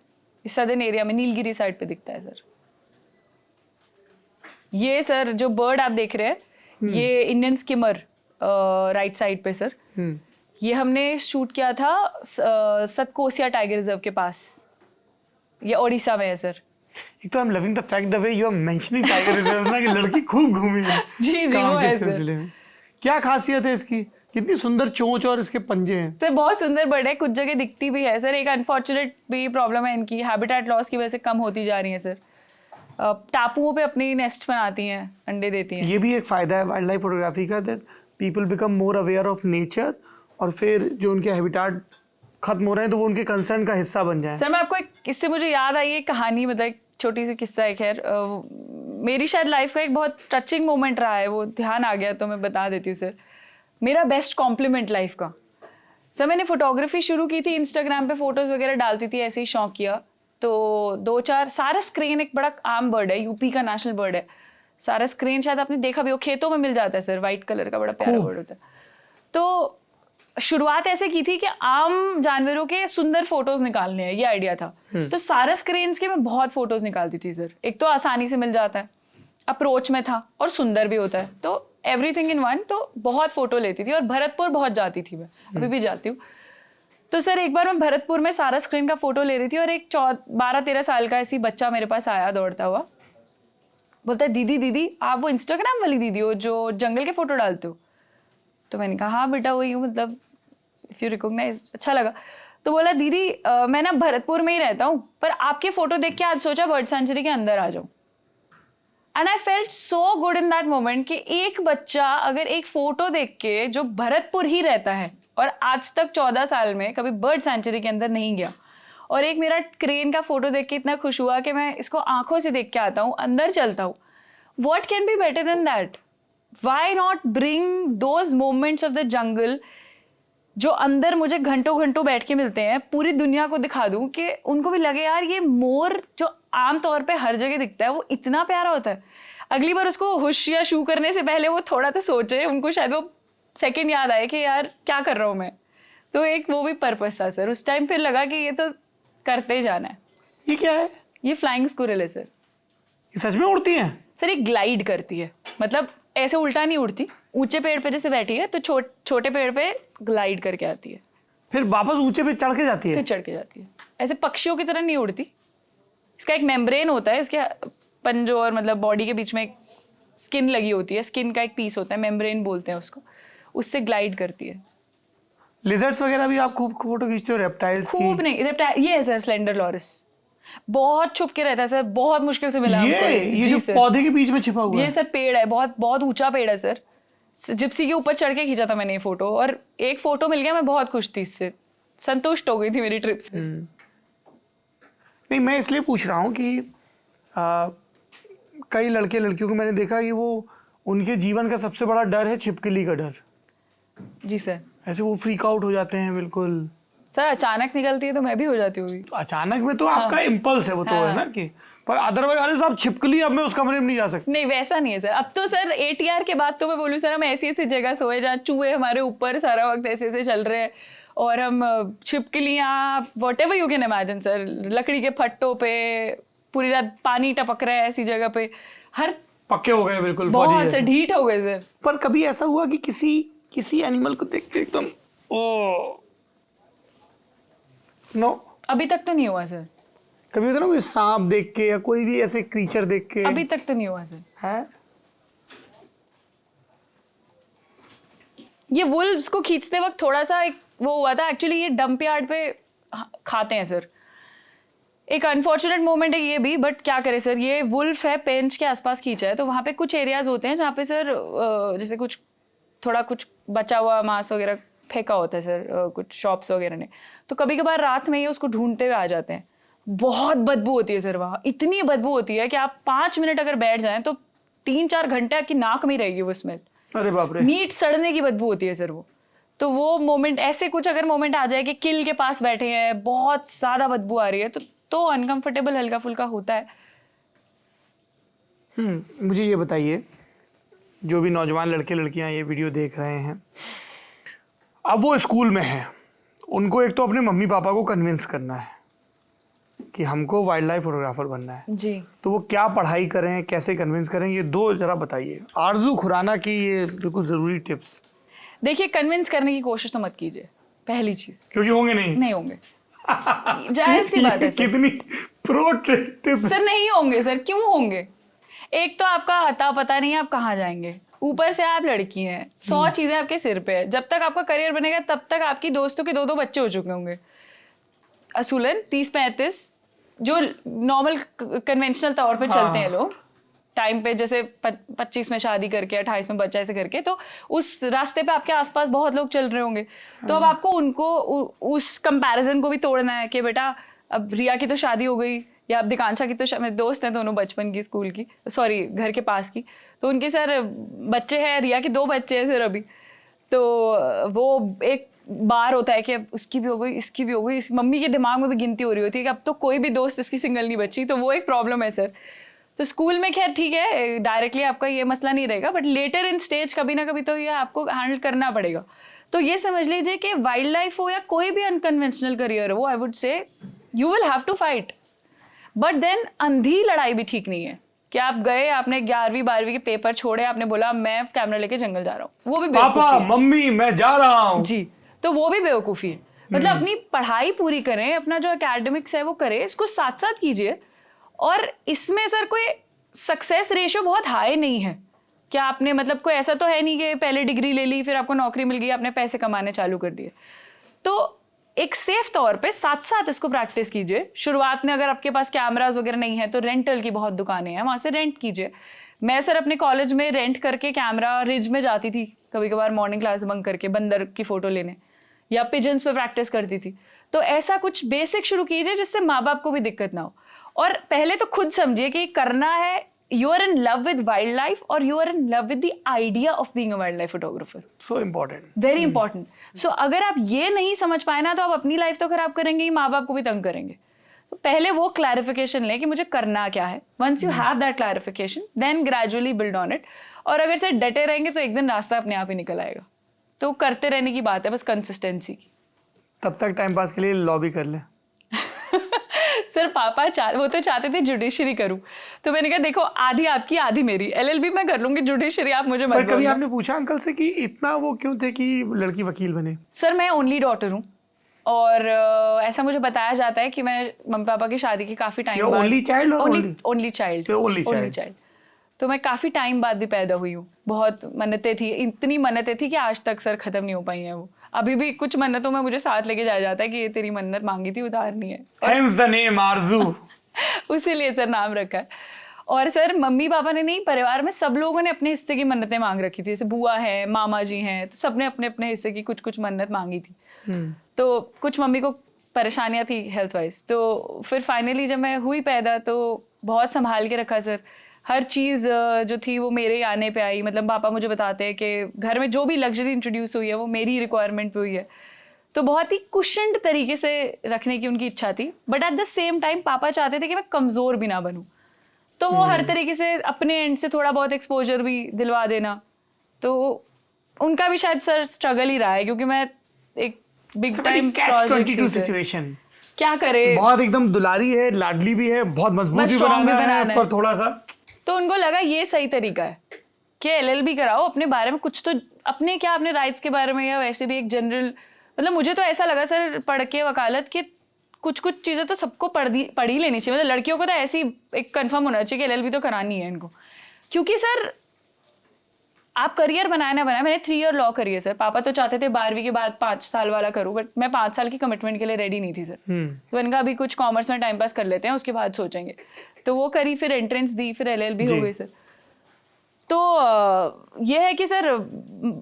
Speaker 2: इस सदर्न एरिया में नीलगिरी साइड पे दिखता है सर। ये सर जो बर्ड आप देख रहे हैं, ये इंडियन स्किमर राइट साइड पे सर। ये हमने शूट किया था सतकोसिया टाइगर रिजर्व के पास, ये ओडिशा में है सर।
Speaker 1: एक तो I am loving the fact the way you are mentioning tiger reserve ना, कि लड़की खूब घूमी है
Speaker 2: जी जी
Speaker 1: काम
Speaker 2: वो
Speaker 1: के
Speaker 2: है सर।
Speaker 1: सिलसिले में। क्या खासियत है इसकी? कितनी सुंदर चोंच और इसके पंजे हैं।
Speaker 2: सर बहुत सुंदर बर्ड है, कुछ जगह दिखती भी है सर। एक अनफॉर्चुनेट भी प्रॉब्लम है इनकी, हैबिटेट लॉस की वजह से कम होती जा रही है सर। टापुओं पे अपनी नेस्ट बनाती हैं, अंडे देती हैं।
Speaker 1: ये भी एक फायदा है वाइल्ड लाइफ फोटोग्राफी का, that people become more aware of nature, और फिर जो उनके हैबिटेट खत्म हो रहे हैं तो वो उनके कंसर्न का हिस्सा बन जाए।
Speaker 2: सर मैं आपको एक, इससे मुझे याद आई एक कहानी, मतलब एक छोटी सी किस्सा है। खैर मेरी शायद लाइफ का एक बहुत टचिंग मोमेंट रहा है, वो ध्यान आ गया तो मैं बता देती हूँ सर। मेरा बेस्ट कॉम्प्लीमेंट लाइफ का सर, मैंने फोटोग्राफी शुरू की थी, इंस्टाग्राम पे फोटोज वगैरह डालती थी, ऐसे ही शौक किया। तो 2-4 सारस क्रेन एक बड़ा आम बर्ड है, यूपी का नेशनल बर्ड है सारस क्रेन, शायद आपने देखा भी हो, खेतों में मिल जाता है सर, व्हाइट कलर का बड़ा प्यारा बर्ड होता है। तो शुरुआत ऐसे की थी कि आम जानवरों के सुंदर फोटोज निकालने हैं, ये आइडिया था। तो सारस क्रेन्स के मैं बहुत फोटोज निकालती थी सर। एक तो आसानी से मिल जाता है, अप्रोच में था, और सुंदर भी होता है, तो एवरीथिंग इन वन। तो बहुत फोटो लेती थी और भरतपुर बहुत जाती थी मैं, अभी भी जाती हूँ। तो सर एक बार मैं भरतपुर में सारस क्रेन का फोटो ले रही थी और एक 12-13 साल का ऐसी बच्चा मेरे पास आया दौड़ता हुआ, बोलता है दीदी दीदी आप वो इंस्टाग्राम वाली दीदी हो जो जंगल के फोटो डालते हो? तो मैंने कहा हाँ बेटा वही हूँ, मतलब इफ यू रिकॉग्नाइज, अच्छा लगा। तो बोला दीदी मैं ना भरतपुर में ही रहता हूँ, पर आपके फोटो देख के आज सोचा बर्ड सेंचुरी के अंदर आ जाऊँ। And I felt so good in that moment कि एक बच्चा अगर एक फोटो देख के, जो भरतपुर ही रहता है और आज तक 14 साल में कभी बर्ड सेंचुरी के अंदर नहीं गया, और एक मेरा क्रेन का फोटो देख के इतना खुश हुआ कि मैं इसको आंखों से देख के आता हूँ, अंदर चलता हूँ। What can be better than that? Why not bring those moments of the jungle जो अंदर मुझे घंटों घंटों बैठ के मिलते हैं, पूरी दुनिया को दिखा दूं कि उनको भी लगे यार ये मोर जो आम तौर पे हर जगह दिखता है वो इतना प्यारा होता है। अगली बार उसको हुश या शू करने से पहले वो थोड़ा तो सोचे, उनको शायद वो सेकंड याद आए कि यार क्या कर रहा हूँ मैं। तो एक वो भी पर्पस था सर उस टाइम। फिर लगा कि ये तो करते ही जाना है।
Speaker 1: ये क्या है?
Speaker 2: ये फ्लाइंग स्क्विरल है सर।
Speaker 1: ये सच में उड़ती है?
Speaker 2: सर ये ग्लाइड करती है, मतलब ऐसे उल्टा नहीं उड़ती, ऊंचे पेड़ पे जैसे बैठी है तो छोटे पेड़ पे ग्लाइड करके आती है,
Speaker 1: फिर वापस ऊंचे पे चढ़ के जाती है?
Speaker 2: फिर चढ़ के जाती है। ऐसे पक्षियों की तरह नहीं उड़ती। इसका एक मेम्ब्रेन होता है, इसके पंजों और मतलब बॉडी के बीच में एक स्किन लगी होती है, स्किन का एक पीस होता है, मेम्ब्रेन बोलते हैं उसको, उससे ग्लाइड करती है।
Speaker 1: लिजर्ड्स वगैरह भी आप खूब फोटो खींचते हो? रेप्टाइल्स की?
Speaker 2: खूब नहीं, ये है सर स्लेंडर लॉरस। बहुत छुप के रहता है सर, बहुत मुश्किल से मिला हमको।
Speaker 1: ये
Speaker 2: जी
Speaker 1: जो
Speaker 2: सर।
Speaker 1: पौधे के बीच में छिपा हुआ
Speaker 2: ये
Speaker 1: है।
Speaker 2: सर पेड़ है, बहुत बहुत ऊंचा पेड़ है सर। जिप्सी के ऊपर चढ़ के खींचा था मैंने ये फोटो, और एक फोटो मिल गया, मैं बहुत खुश थी इससे, संतुष्ट हो गई थी मेरी ट्रिप से।
Speaker 1: नहीं, मैं इसलिए पूछ रहा हूँ कि कई लड़के लड़कियों को मैंने देखा कि वो उनके जीवन का सबसे बड़ा डर है छिपकली का डर।
Speaker 2: जी सर।
Speaker 1: ऐसे वो फ्रीक आउट हो जाते हैं बिल्कुल।
Speaker 2: सर अचानक निकलती है तो मैं भी हो जाती हूँ।
Speaker 1: तो अचानक में तो आपका इम्पल्स है वो, तो है ना कि, पर अदरवाइज अरे साहब छिपकली, अब मैं उस कमरे में नहीं जा सकती।
Speaker 2: नहीं वैसा नहीं है सर। अब तो सर ATR के बाद तो मैं बोलूँ सर, हम ऐसी ऐसी जगह सोए जहाँ चूहे हमारे ऊपर सारा वक्त ऐसे ऐसे चल रहे हैं, और हम छिपकलियाँ whatever you can imagine sir, लकड़ी के फट्टों पे पूरी रात पानी टपक रहा है ऐसी जगह पे, हर
Speaker 1: पक्के हो गए बिल्कुल,
Speaker 2: बहुत से ढीठ हो गए सर।
Speaker 1: पर कभी ऐसा हुआ कि किसी एनिमल को देख के एकदम ओ नो?
Speaker 2: अभी तक तो नहीं हुआ सर।
Speaker 1: कभी होता ना कोई सांप देख के या कोई भी ऐसे क्रीचर देख के?
Speaker 2: अभी तक तो नहीं हुआ सर।
Speaker 1: है
Speaker 2: ये वुल्व्स को खींचते वक्त थोड़ा सा एक वो हुआ था एक्चुअली, ये डंप यार्ड पे खाते हैं सर। एक अनफॉर्चुनेट मोमेंट है ये भी, बट क्या करे सर, ये वुल्फ है पेंच के आसपास खींचा है, तो वहाँ पे कुछ एरियाज होते हैं जहाँ पे सर जैसे कुछ थोड़ा कुछ बचा हुआ मांस वगैरह फेंका होता है सर, कुछ शॉप्स वगैरह ने, तो कभी कभार रात में ये उसको ढूंढते हुए आ जाते हैं। बहुत बदबू होती है सर वहाँ, इतनी बदबू होती है कि आप 5 मिनट अगर बैठ जाएं तो 3-4 घंटे आपकी नाक में ही रहेगी वो स्मेल।
Speaker 1: अरे बाप रे।
Speaker 2: मीट सड़ने की बदबू होती है सर वो। तो वो मोमेंट, ऐसे कुछ अगर मोमेंट आ जाए कि किल के पास बैठे हैं, बहुत ज्यादा बदबू आ रही है, तो अनकंफर्टेबल हल्का फुल्का होता है।
Speaker 1: मुझे ये बताइए, जो भी नौजवान लड़के लड़कियां ये वीडियो देख रहे हैं, अब वो स्कूल में हैं, उनको एक तो अपने मम्मी पापा को कन्विंस करना है कि हमको वाइल्ड लाइफ फोटोग्राफर बनना है,
Speaker 2: जी।
Speaker 1: तो वो क्या पढ़ाई करें, कैसे कन्विंस करें, ये दो जरा बताइए। आरजू खुराना की ये बिल्कुल ज़रूरी टिप्स।
Speaker 2: देखिए, कन्विंस करने की कोशिश तो मत कीजिए, पहली चीज।
Speaker 1: क्योंकि होंगे नहीं
Speaker 2: होंगे। जाहिर सी बात है सर।
Speaker 1: कितनी प्रो टिप्स
Speaker 2: सर नहीं होंगे सर, क्यों होंगे? एक तो आपका अता पता नहीं है आप कहाँ जाएंगे, ऊपर से आप लड़की हैं, 100 चीजें आपके सिर पे है। जब तक आपका करियर बनेगा तब तक आपकी दोस्तों के 2-2 बच्चे हो चुके होंगे असूलन 30-35, जो नॉर्मल कन्वेंशनल तौर पे चलते हैं लोग टाइम पे, जैसे 25 में शादी करके 28 में बच्चा ऐसे करके, तो उस रास्ते पे आपके आसपास बहुत लोग चल रहे होंगे। तो अब आपको उनको उस कंपैरिजन को भी तोड़ना है कि बेटा अब रिया की तो शादी हो गई, या अब दिकांशा की तो मेरे दोस्त हैं दोनों बचपन की, स्कूल की, सॉरी घर के पास की, तो उनके सर बच्चे हैं, रिया के 2 बच्चे हैं सर अभी, तो वो एक बार होता है कि अब उसकी भी हो गई, इसकी भी हो गई, इस मम्मी के दिमाग में भी गिनती हो रही होती है कि अब तो कोई भी दोस्त इसकी सिंगल नहीं बची, तो वो एक प्रॉब्लम है सर। तो स्कूल में खैर ठीक है, डायरेक्टली आपका ये मसला नहीं रहेगा, बट लेटर इन स्टेज कभी ना कभी तो ये आपको हैंडल करना पड़ेगा। तो ये समझ लीजिए कि वाइल्ड लाइफ हो या कोई भी अनकन्वेंशनल करियर हो, I would say you will have to fight, but then अंधी लड़ाई भी ठीक नहीं है कि आप गए, आपने 11वीं 12वीं के पेपर छोड़े, आपने बोला मैं कैमरा लेके जंगल जा रहा हूँ, वो भी
Speaker 1: पापा मम्मी मैं जा रहा हूँ
Speaker 2: जी, तो वो भी बेवकूफ़ी है। मतलब अपनी पढ़ाई पूरी करें, अपना जो एकेडमिक्स है वो करें, इसको साथ साथ कीजिए। और इसमें सर कोई सक्सेस रेशियो बहुत हाई नहीं है कि आपने, मतलब कोई ऐसा तो है नहीं कि पहले डिग्री ले ली फिर आपको नौकरी मिल गई, आपने पैसे कमाने चालू कर दिए। तो एक सेफ तौर पे साथ साथ इसको प्रैक्टिस कीजिए। शुरुआत में अगर आपके पास कैमराज वगैरह नहीं है तो रेंटल की बहुत दुकानें हैं, वहाँ से रेंट कीजिए। मैं सर अपने कॉलेज में रेंट करके कैमरा रिज में जाती थी कभी कभार, मॉर्निंग क्लास बंक करके बंदर की फोटो लेने, या पिजन्स पे प्रैक्टिस करती थी। तो ऐसा कुछ बेसिक शुरू कीजिए जिससे माँ बाप को भी दिक्कत ना हो। और पहले तो खुद समझिए कि करना है, you are in love with wildlife or you are in love with the idea of being a wildlife photographer.
Speaker 1: So important.
Speaker 2: Very important. So अगर आप ये नहीं समझ पाए ना तो आप अपनी लाइफ तो खराब करेंगे ही, माँ बाप को भी तंग करेंगे। तो पहले वो क्लैरिफिकेशन लें कि मुझे करना क्या है। Once you have that clarification, then gradually build on it. और अगर से डटे रहेंगे तो एक दिन रास्ता अपने आप ही निकल आएगा। तो करते रहने की बात है, बस कंसिस्टेंसी की।
Speaker 1: तब तक टाइम पास के लिए लॉबी कर ले।
Speaker 2: सर पापा वो तो चाहते थे जुडिशरी करूं, तो मैंने कहा देखो आधी आपकी आधी मेरी, LLB मैं कर लूंगी, जुडिशरी आप मुझे मत
Speaker 1: पर कभी
Speaker 2: बोलना।
Speaker 1: आपने पूछा अंकल से कि इतना वो क्यों थे कि लड़की वकील बने?
Speaker 2: सर मैं ओनली डॉटर हूँ, और ऐसा मुझे बताया जाता है कि मैं मम्मी पापा की शादी के काफी टाइम बाद,
Speaker 1: ओनली चाइल्ड
Speaker 2: ओनली चाइल्ड, तो मैं काफी टाइम बाद भी पैदा हुई हूँ। बहुत मन्नतें थी, इतनी मन्नतें थी कि आज तक सर खत्म नहीं हो पाई हैं वो। अभी भी कुछ मन्नतों में मुझे साथ लेके जाया जाता है कि ये तेरी मन्नत मांगी थी, उतारनी है।
Speaker 1: Hence the name Aarzoo.
Speaker 2: उसीलिए sir नाम रखा है। और सर मम्मी पापा ने नहीं, परिवार में सब लोगों ने अपने हिस्से की मन्नतें मांग रखी थी। जैसे बुआ है, मामा जी हैं, तो सबने अपने अपने हिस्से की कुछ कुछ मन्नत मांगी थी। तो कुछ मम्मी को परेशानियां थी हेल्थ वाइज, तो फिर फाइनली जब मैं हुई पैदा तो बहुत संभाल के रखा सर। हर चीज़ जो थी वो मेरे आने पे आई। मतलब पापा मुझे बताते हैं कि घर में जो भी लग्जरी इंट्रोड्यूस हुई है वो मेरी रिक्वायरमेंट पे हुई है। तो बहुत ही कुशन्ड तरीके से रखने की उनकी इच्छा थी, but at the same time पापा चाहते थे कि मैं कमज़ोर भी ना बनूं। तो वो हर तरीके से अपने एंड से थोड़ा बहुत एक्सपोजर भी दिलवा देना। तो उनका भी शायद सर स्ट्रगल ही रहा है, क्योंकि मैं एक बिग टाइम
Speaker 1: catch-22 सिचुएशन।
Speaker 2: क्या करे,
Speaker 1: बहुत एकदम दुलारी है, लाडली भी है, बहुत मजबूत
Speaker 2: बस
Speaker 1: भी
Speaker 2: strong भी
Speaker 1: बनाना
Speaker 2: बनाना
Speaker 1: है,
Speaker 2: है।
Speaker 1: पर थोड़ा सा।
Speaker 2: तो उनको लगा ये सही तरीका है कि LLB कराओ, अपने बारे में कुछ तो अपने क्या अपने राइट्स के बारे में, या वैसे भी एक जनरल। मतलब मुझे तो ऐसा लगा सर पढ़ के वकालत कि कुछ कुछ चीज़ें तो सबको पढ़ ही लेनी चाहिए। मतलब लड़कियों को तो ऐसी एक कंफर्म होना चाहिए कि LLB तो करानी है इनको। क्योंकि सर आप करियर बनाए ना बनाए, मैंने 3 ईयर लॉ करी है सर। पापा तो चाहते थे 12वीं के बाद 5 साल वाला करूँ, बट मैं 5 साल की कमिटमेंट के लिए रेडी नहीं थी सर। तो मैंने कहा अभी कुछ कॉमर्स में टाइम पास कर लेते हैं, उसके बाद सोचेंगे। तो वो करी, फिर एंट्रेंस दी, फिर LLB हो गई सर। तो ये है कि सर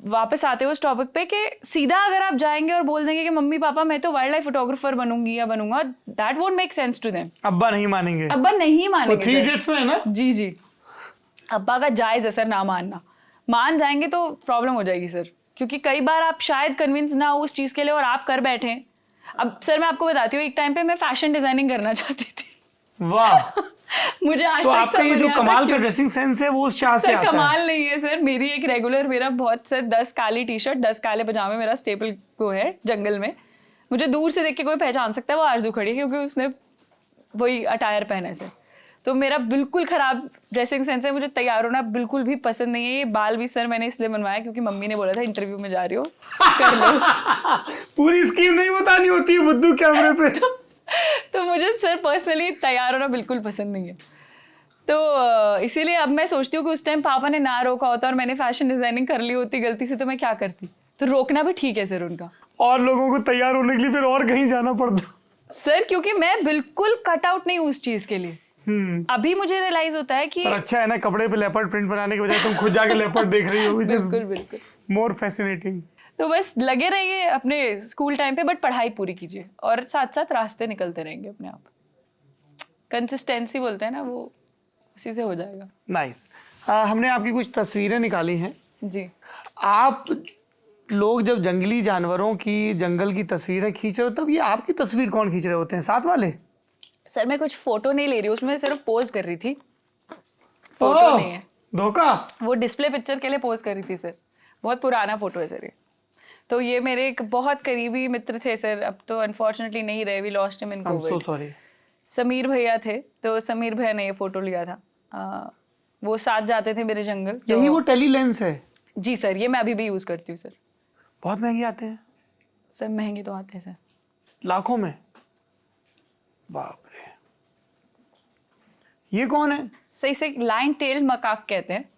Speaker 2: वापस आते हो उस टॉपिक पे कि सीधा अगर आप जाएंगे और बोल देंगे कि मम्मी पापा मैं तो वाइल्ड लाइफ फोटोग्राफर बनूंगी या बनूंगा, that won't make sense to them.
Speaker 1: अब्बा नहीं मानेंगे।
Speaker 2: अब्बा नहीं मानेंगे।
Speaker 1: 3 इडियट्स में है ना?
Speaker 2: जी जी, अब्बा का जायज है सर ना मानना। मान जाएंगे तो प्रॉब्लम हो जाएगी सर, क्योंकि कई बार आप शायद कन्विंस ना हो उस चीज के लिए और आप कर बैठे। अब सर मैं आपको बताती हूँ, एक टाइम पे मैं फैशन डिजाइनिंग करना चाहती थी।
Speaker 1: वाह।
Speaker 2: मुझे आज
Speaker 1: तो
Speaker 2: तक
Speaker 1: आपका ये
Speaker 2: समझ
Speaker 1: जो
Speaker 2: नहीं आता
Speaker 1: कमाल का
Speaker 2: क्यों।
Speaker 1: ड्रेसिंग सेंस है वो उस चाह से
Speaker 2: सर
Speaker 1: आता है।
Speaker 2: कमाल नहीं है सर, मेरी एक रेगुलर, मेरा बहुत सर 10 काली टी शर्ट 10 काले पजामे मेरा स्टेपल को है जंगल में। मुझे दूर से देख के कोई पहचान सकता है, वो आरजू खड़ी है, क्योंकि उसने वही अटायर पहना है सर। तो मेरा बिल्कुल खराब ड्रेसिंग सेंस है, मुझे तैयार होना बिल्कुल भी पसंद नहीं है। ये बाल भी सर मैंने इसलिए बनवाया क्योंकि मम्मी ने बोला था इंटरव्यू में जा रही हो कर लो।
Speaker 1: पूरी स्कीम नहीं बतानी होती है बुद्धू कैमरे पे।
Speaker 2: तो मुझे सर पर्सनली तैयार होना बिल्कुल पसंद नहीं है। तो इसीलिए अब मैं सोचती हूँ कि उस टाइम पापा ने ना रोका होता और मैंने फैशन डिजाइनिंग कर ली होती गलती से, तो मैं क्या करती। तो रोकना भी ठीक है सर उनका।
Speaker 1: और लोगों को तैयार होने के लिए फिर और कहीं जाना पड़ता
Speaker 2: सर, क्योंकि मैं बिल्कुल कट आउट नहीं हूँ उस चीज के लिए। अभी मुझे रियलाइज होता है कि
Speaker 1: पर अच्छा है ना, कपड़े पे लेपर्ड प्रिंट बनाने के बजाय तुम खुद जाके लेपर्ड देख रही हो,
Speaker 2: बिल्कुल बिल्कुल
Speaker 1: मोर फैसिनेटिंग।
Speaker 2: तो बस लगे रहिए अपने स्कूल टाइम पे, बट पढ़ाई पूरी कीजिए और साथ साथ रास्ते निकलते रहेंगे अपने आप। कंसिस्टेंसी बोलते हैं ना, वो उसी से हो जाएगा।
Speaker 1: नाइस। हमने आपकी कुछ तस्वीरें निकाली हैं।
Speaker 2: जी।
Speaker 1: आप लोग जब जंगली जानवरों की, जंगल की तस्वीरें खींच रहे हो, तब ये आपकी तस्वीर कौन खींच रहे होते हैं? साथ वाले?
Speaker 2: सर मैं कुछ फोटो नहीं ले रही हूँ, उसमें सिर्फ पोज कर रही थी। फोटो नहीं है,
Speaker 1: धोखा।
Speaker 2: वो डिस्प्ले पिक्चर के लिए पोज कर रही थी सर। बहुत पुराना फोटो है सर ये। तो ये मेरे एक बहुत करीबी मित्र थे सर, अब तो अनफॉर्चुनेटली नहीं रहे, we lost him in
Speaker 1: I am so
Speaker 2: covid.
Speaker 1: Sorry.
Speaker 2: Sameer भैया थे, तो समीर भैया ने ये फोटो लिया था। वो साथ जाते थे मेरे जंगल।
Speaker 1: यही वो टेली लेंस है?
Speaker 2: जी सर, ये मैं अभी भी यूज करती हूँ सर।
Speaker 1: बहुत महंगे आते हैं
Speaker 2: सर। महंगे तो आते हैं सर,
Speaker 1: लाखों में। बाप रे। ये कौन है?
Speaker 2: सही से लाइन टेल मकाक कहते हैं।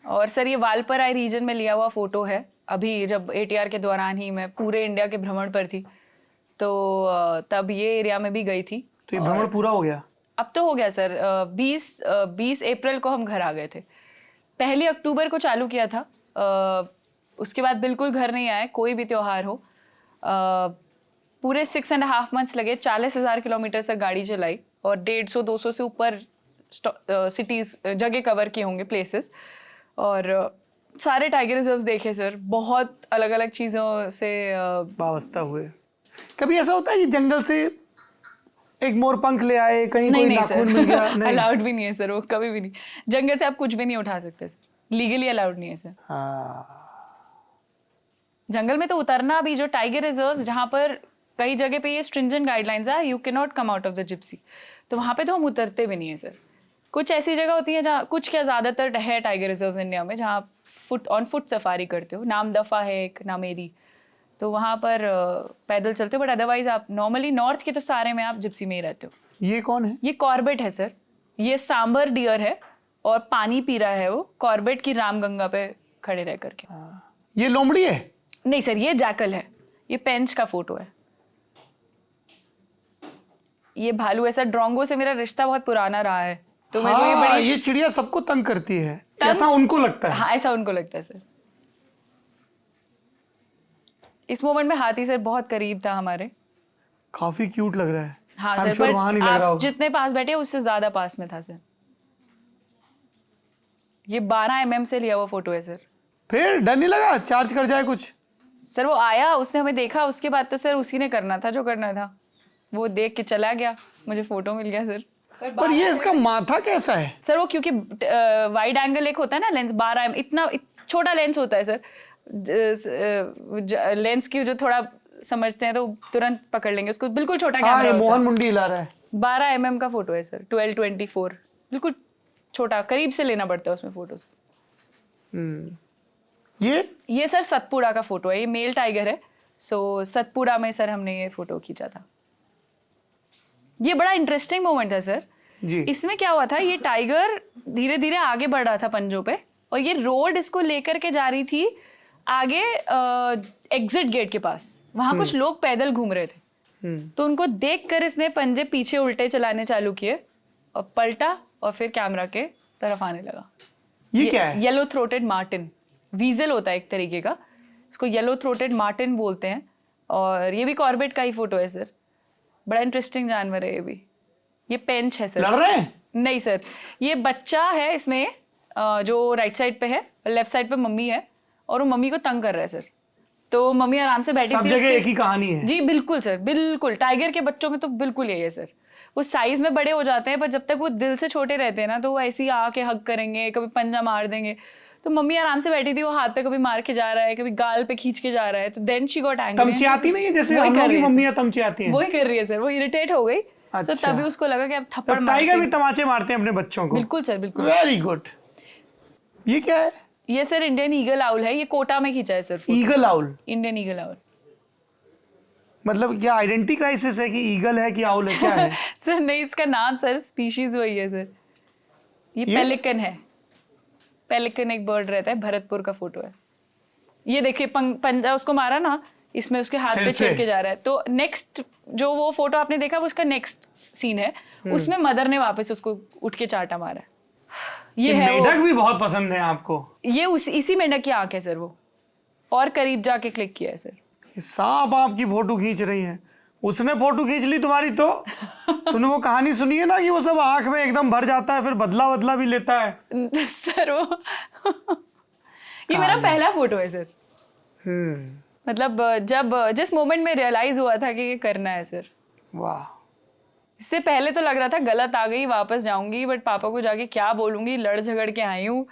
Speaker 2: और सर ये वालपराई रीजन में लिया हुआ फोटो है। अभी जब ATR के दौरान ही मैं पूरे इंडिया के भ्रमण पर थी, तो तब ये एरिया में भी गई थी।
Speaker 1: तो ये भ्रमण पूरा हो गया?
Speaker 2: अब तो हो गया सर। 20 अप्रैल को हम घर आ गए थे। 1 अक्टूबर को चालू किया था। उसके बाद बिल्कुल घर नहीं आए, कोई भी त्योहार हो। पूरे 6.5 months लगे। 40,000 किलोमीटर से गाड़ी चलाई और 150-200 से ऊपर सिटीज जगह कवर किए होंगे, प्लेसेस। और सारे टाइगर रिजर्व्स देखे सर। बहुत अलग अलग चीज़ों से
Speaker 1: वाबस्ता हुए। कभी ऐसा होता है कि जंगल से एक मोर पंख ले आए, कहीं
Speaker 2: नहीं
Speaker 1: कोई
Speaker 2: नहीं
Speaker 1: नाखून
Speaker 2: सर,
Speaker 1: मिल गया? नहीं,
Speaker 2: अलाउड भी नहीं है सर वो, कभी भी नहीं। जंगल से आप कुछ भी नहीं उठा सकते सर, लीगली अलाउड नहीं है सर।
Speaker 1: हाँ।
Speaker 2: जंगल में तो उतरना भी, जो टाइगर रिजर्व जहाँ पर कई जगह पे ये स्ट्रिंजेंट गाइडलाइंस है, you can not come out of the Gypsy, तो वहाँ पे तो हम उतरते भी नहीं है सर। कुछ ऐसी जगह होती है जहाँ, कुछ क्या ज़्यादातर है टाइगर रिजर्व इंडिया में, जहाँ ऑन फुट सफारी करते हो। नाम दफ़ा है एक, नामेरी, तो वहाँ पर पैदल चलते हो। बट अदरवाइज आप नॉर्मली नॉर्थ के तो सारे में आप जिप्सी में ही रहते हो।
Speaker 1: ये कौन है?
Speaker 2: ये कॉर्बेट है सर। ये सांबर डियर है और पानी पी रहा है वो कॉर्बेट की रामगंगा पे खड़े रह करके।
Speaker 1: ये लोमड़ी है?
Speaker 2: नहीं सर, ये जैकल है। ये पेंच का फोटो है। ये भालू है सर। ड्रोंगो से मेरा रिश्ता बहुत पुराना रहा है, तो मेरे को ये बड़ी
Speaker 1: ये चिड़िया सबको तंग करती है, ऐसा उनको लगता है।
Speaker 2: हाँ, ऐसा उनको लगता है सर। इस मोमेंट में हाथी सर बहुत करीब था हमारे।
Speaker 1: काफी क्यूट लग रहा है।
Speaker 2: हाँ
Speaker 1: I'm
Speaker 2: सर,
Speaker 1: sure
Speaker 2: पर
Speaker 1: वहां नहीं लग रहा
Speaker 2: आप
Speaker 1: होगा।
Speaker 2: जितने पास बैठे उससे ज्यादा पास में था सर। ये 12 mm से लिया हुआ फोटो है सर।
Speaker 1: फिर डर नहीं लगा चार्ज कर जाए कुछ?
Speaker 2: सर वो आया, उसने हमें देखा, उसके बाद तो सर उसी ने करना था जो करना था। वो देख के चला गया, मुझे फोटो मिल गया सर।
Speaker 1: पर ये इसका माथा कैसा है?
Speaker 2: सर वो क्योंकि वाइड एंगल एक होता है ना लेंस, 12 mm इतना छोटा लेंस होता है सर। लेंस की जो थोड़ा समझते हैं तो तुरंत पकड़ लेंगे उसको, बिल्कुल छोटा
Speaker 1: हाँ, ये
Speaker 2: कैमरा
Speaker 1: मोहन मुंडी हिला रहा है।
Speaker 2: 12 mm का फोटो है सर, 12-24, बिल्कुल छोटा, करीब से लेना पड़ता है उसमें फोटोज। ये सर सतपुड़ा का फोटो है, ये मेल टाइगर है। सो सतपुड़ा में सर हमने ये फोटो खींचा था। ये बड़ा इंटरेस्टिंग मोमेंट है सर
Speaker 1: जी।
Speaker 2: इसमें क्या हुआ था, ये टाइगर धीरे धीरे आगे बढ़ रहा था पंजों पे, और ये रोड इसको लेकर के जा रही थी आगे एग्जिट गेट के पास। वहां कुछ लोग पैदल घूम रहे थे, तो उनको देखकर इसने पंजे पीछे उल्टे चलाने चालू किए और पलटा और फिर कैमरा के तरफ आने लगा।
Speaker 1: ये क्या है?
Speaker 2: येलो थ्रोटेड मार्टिन, वीजल होता है एक तरीके का, इसको येलो थ्रोटेड मार्टिन बोलते हैं। और ये भी कॉर्बेट का ही फोटो है सर। बड़ा इंटरेस्टिंग जानवर है ये भी। ये पेंच है सर।
Speaker 1: लड़ रहे हैं?
Speaker 2: नहीं सर, ये बच्चा है इसमें जो राइट साइड पे है, लेफ्ट साइड पे मम्मी है, और वो मम्मी को तंग कर रहा है सर। तो मम्मी आराम से बैठी
Speaker 1: सब
Speaker 2: थी।
Speaker 1: जगह एक ही कहानी है।
Speaker 2: जी बिल्कुल सर, बिल्कुल। टाइगर के बच्चों में तो बिल्कुल यही है सर। वो साइज में बड़े हो जाते हैं, पर जब तक वो दिल से छोटे रहते हैं ना, तो वो ऐसे ही आके हग करेंगे, कभी पंजा मार देंगे। तो मम्मी आराम से बैठी थी, वो हाथ पे कभी मार के जा रहा है, कभी गाल पे खींच के जा रहा है, तो देन शी गॉट एंग्री।
Speaker 1: तमचियाती नहीं है जैसे हम लोग की मम्मियां तमचियाती हैं?
Speaker 2: वही कर रही है सर, वो इरिटेट हो गई। तो
Speaker 1: अच्छा।
Speaker 2: तभी उसको लगा कि अब थप्पड़ मार।
Speaker 1: टाइगर भी तमाचे मारते हैं अपने बच्चों को?
Speaker 2: बिल्कुल सर, बिल्कुल।
Speaker 1: Very good. ये क्या है?
Speaker 2: ये सर इंडियन ईगल आउल है, ये कोटा में खींचा है sir.
Speaker 1: Eagle owl?
Speaker 2: Indian eagle owl.
Speaker 1: मतलब क्या आइडेंटिटी क्राइसिस है कि ईगल है कि आउल है, क्या है?
Speaker 2: सर नहीं, इसका नाम सर स्पीशीज वही है सर। ये पेलिकन है। पेलिकन एक बर्ड रहता है, भरतपुर का फोटो है। ये देखिए पंजा उसको मारा ना, इसमें उसके हाथ पे छिड़ के जा रहा है। तो नेक्स्ट जो वो फोटो आपने देखा, वो उसका नेक्स्ट सीन है। उसमें मदर ने वापस उसको उठ के चाटा मारा है। ये है
Speaker 1: मेढक भी बहुत पसंद है आपको?
Speaker 2: ये इसी मेंढक की आंख है सर वो, और करीब जाके क्लिक किया है सर।
Speaker 1: सांप आपकी फोटो खींच रही है, उसने फोटो खींच ली तुम्हारी। तो तुमने वो कहानी सुनी है ना कि वो सब आंख में एकदम भर जाता है, फिर बदला भी लेता है
Speaker 2: सर वो ये मेरा पहला फोटो है सर। मतलब जब जिस मोमेंट में रियलाइज हुआ था कि ये करना है सर।
Speaker 1: वाह।
Speaker 2: इससे पहले तो लग रहा था गलत आ गई, वापस जाऊंगी, बट पापा को जाके क्या बोलूंगी, लड़ झगड़ के आई हूँ,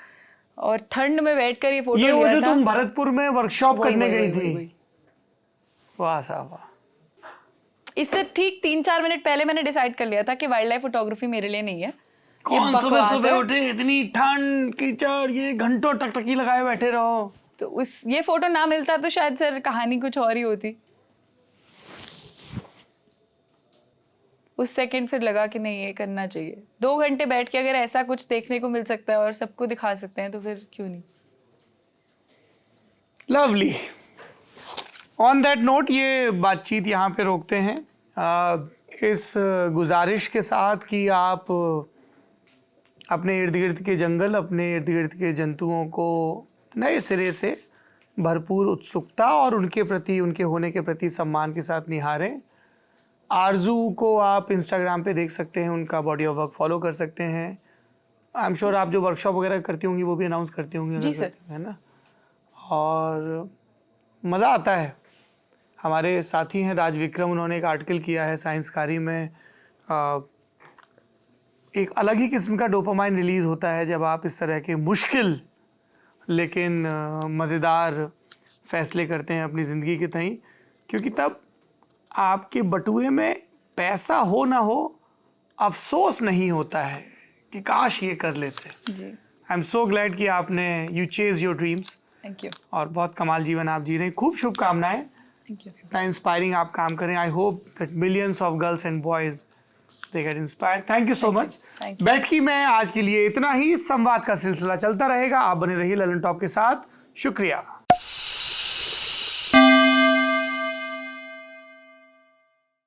Speaker 2: और ठंड में बैठकर ये फोटो
Speaker 1: वो
Speaker 2: लिया
Speaker 1: जो
Speaker 2: था।
Speaker 1: तुम भरतपुर में वर्कशॉप करने गई थी? वाह साहब वाह।
Speaker 2: इससे ठीक 3-4 मिनट पहले मैंने डिसाइड कर लिया था कि वाइल्ड लाइफ फोटोग्राफी मेरे लिए नहीं है।
Speaker 1: कौन सुबह सुबह उठे, इतनी ठंड कीचड़, ये घंटों टकटकी लगाए बैठे रहो।
Speaker 2: तो ये फोटो ना मिलता तो शायद सर कहानी कुछ और ही होती। उस सेकंड फिर लगा कि नहीं, ये करना चाहिए। 2 घंटे बैठ के अगर ऐसा कुछ देखने को मिल सकता है और सबको दिखा सकते हैं, तो फिर क्यों नहीं।
Speaker 1: लवली। ऑन दैट नोट ये बातचीत यहाँ पे रोकते हैं, इस गुजारिश के साथ कि आप अपने इर्द गिर्द के जंगल, अपने इर्द गिर्द के जंतुओं को नए सिरे से भरपूर उत्सुकता और उनके प्रति, उनके होने के प्रति सम्मान के साथ निहारें। आरजू को आप इंस्टाग्राम पे देख सकते हैं, उनका बॉडी ऑफ वर्क फॉलो कर सकते हैं। आई एम श्योर आप जो वर्कशॉप वगैरह करती होंगी वो भी अनाउंस करती होंगी।
Speaker 2: जी सर।
Speaker 1: है ना? और मज़ा आता है। हमारे साथी हैं राज विक्रम, उन्होंने एक आर्टिकल किया है साइंसकारी में। एक अलग ही किस्म का डोपामाइन रिलीज होता है जब आप इस तरह के मुश्किल लेकिन मज़ेदार फैसले करते हैं अपनी ज़िंदगी के तई, क्योंकि तब आपके बटुए में पैसा हो ना हो, अफसोस नहीं होता है कि काश ये कर लेते।
Speaker 2: जी।
Speaker 1: आई एम सो ग्लैड कि आपने you chase your dreams.
Speaker 2: Thank you.
Speaker 1: और बहुत कमाल जीवन आप जी रहे हैं। खूब शुभकामनाएं।
Speaker 2: Thank you.
Speaker 1: इतना इंस्पायरिंग आप काम करें। I hope that millions of girls and boys they get inspired. Thank you so much. बैठकी में आज के लिए इतना ही। संवाद का सिलसिला चलता रहेगा। आप बने रहिए ललन टॉप के साथ। शुक्रिया।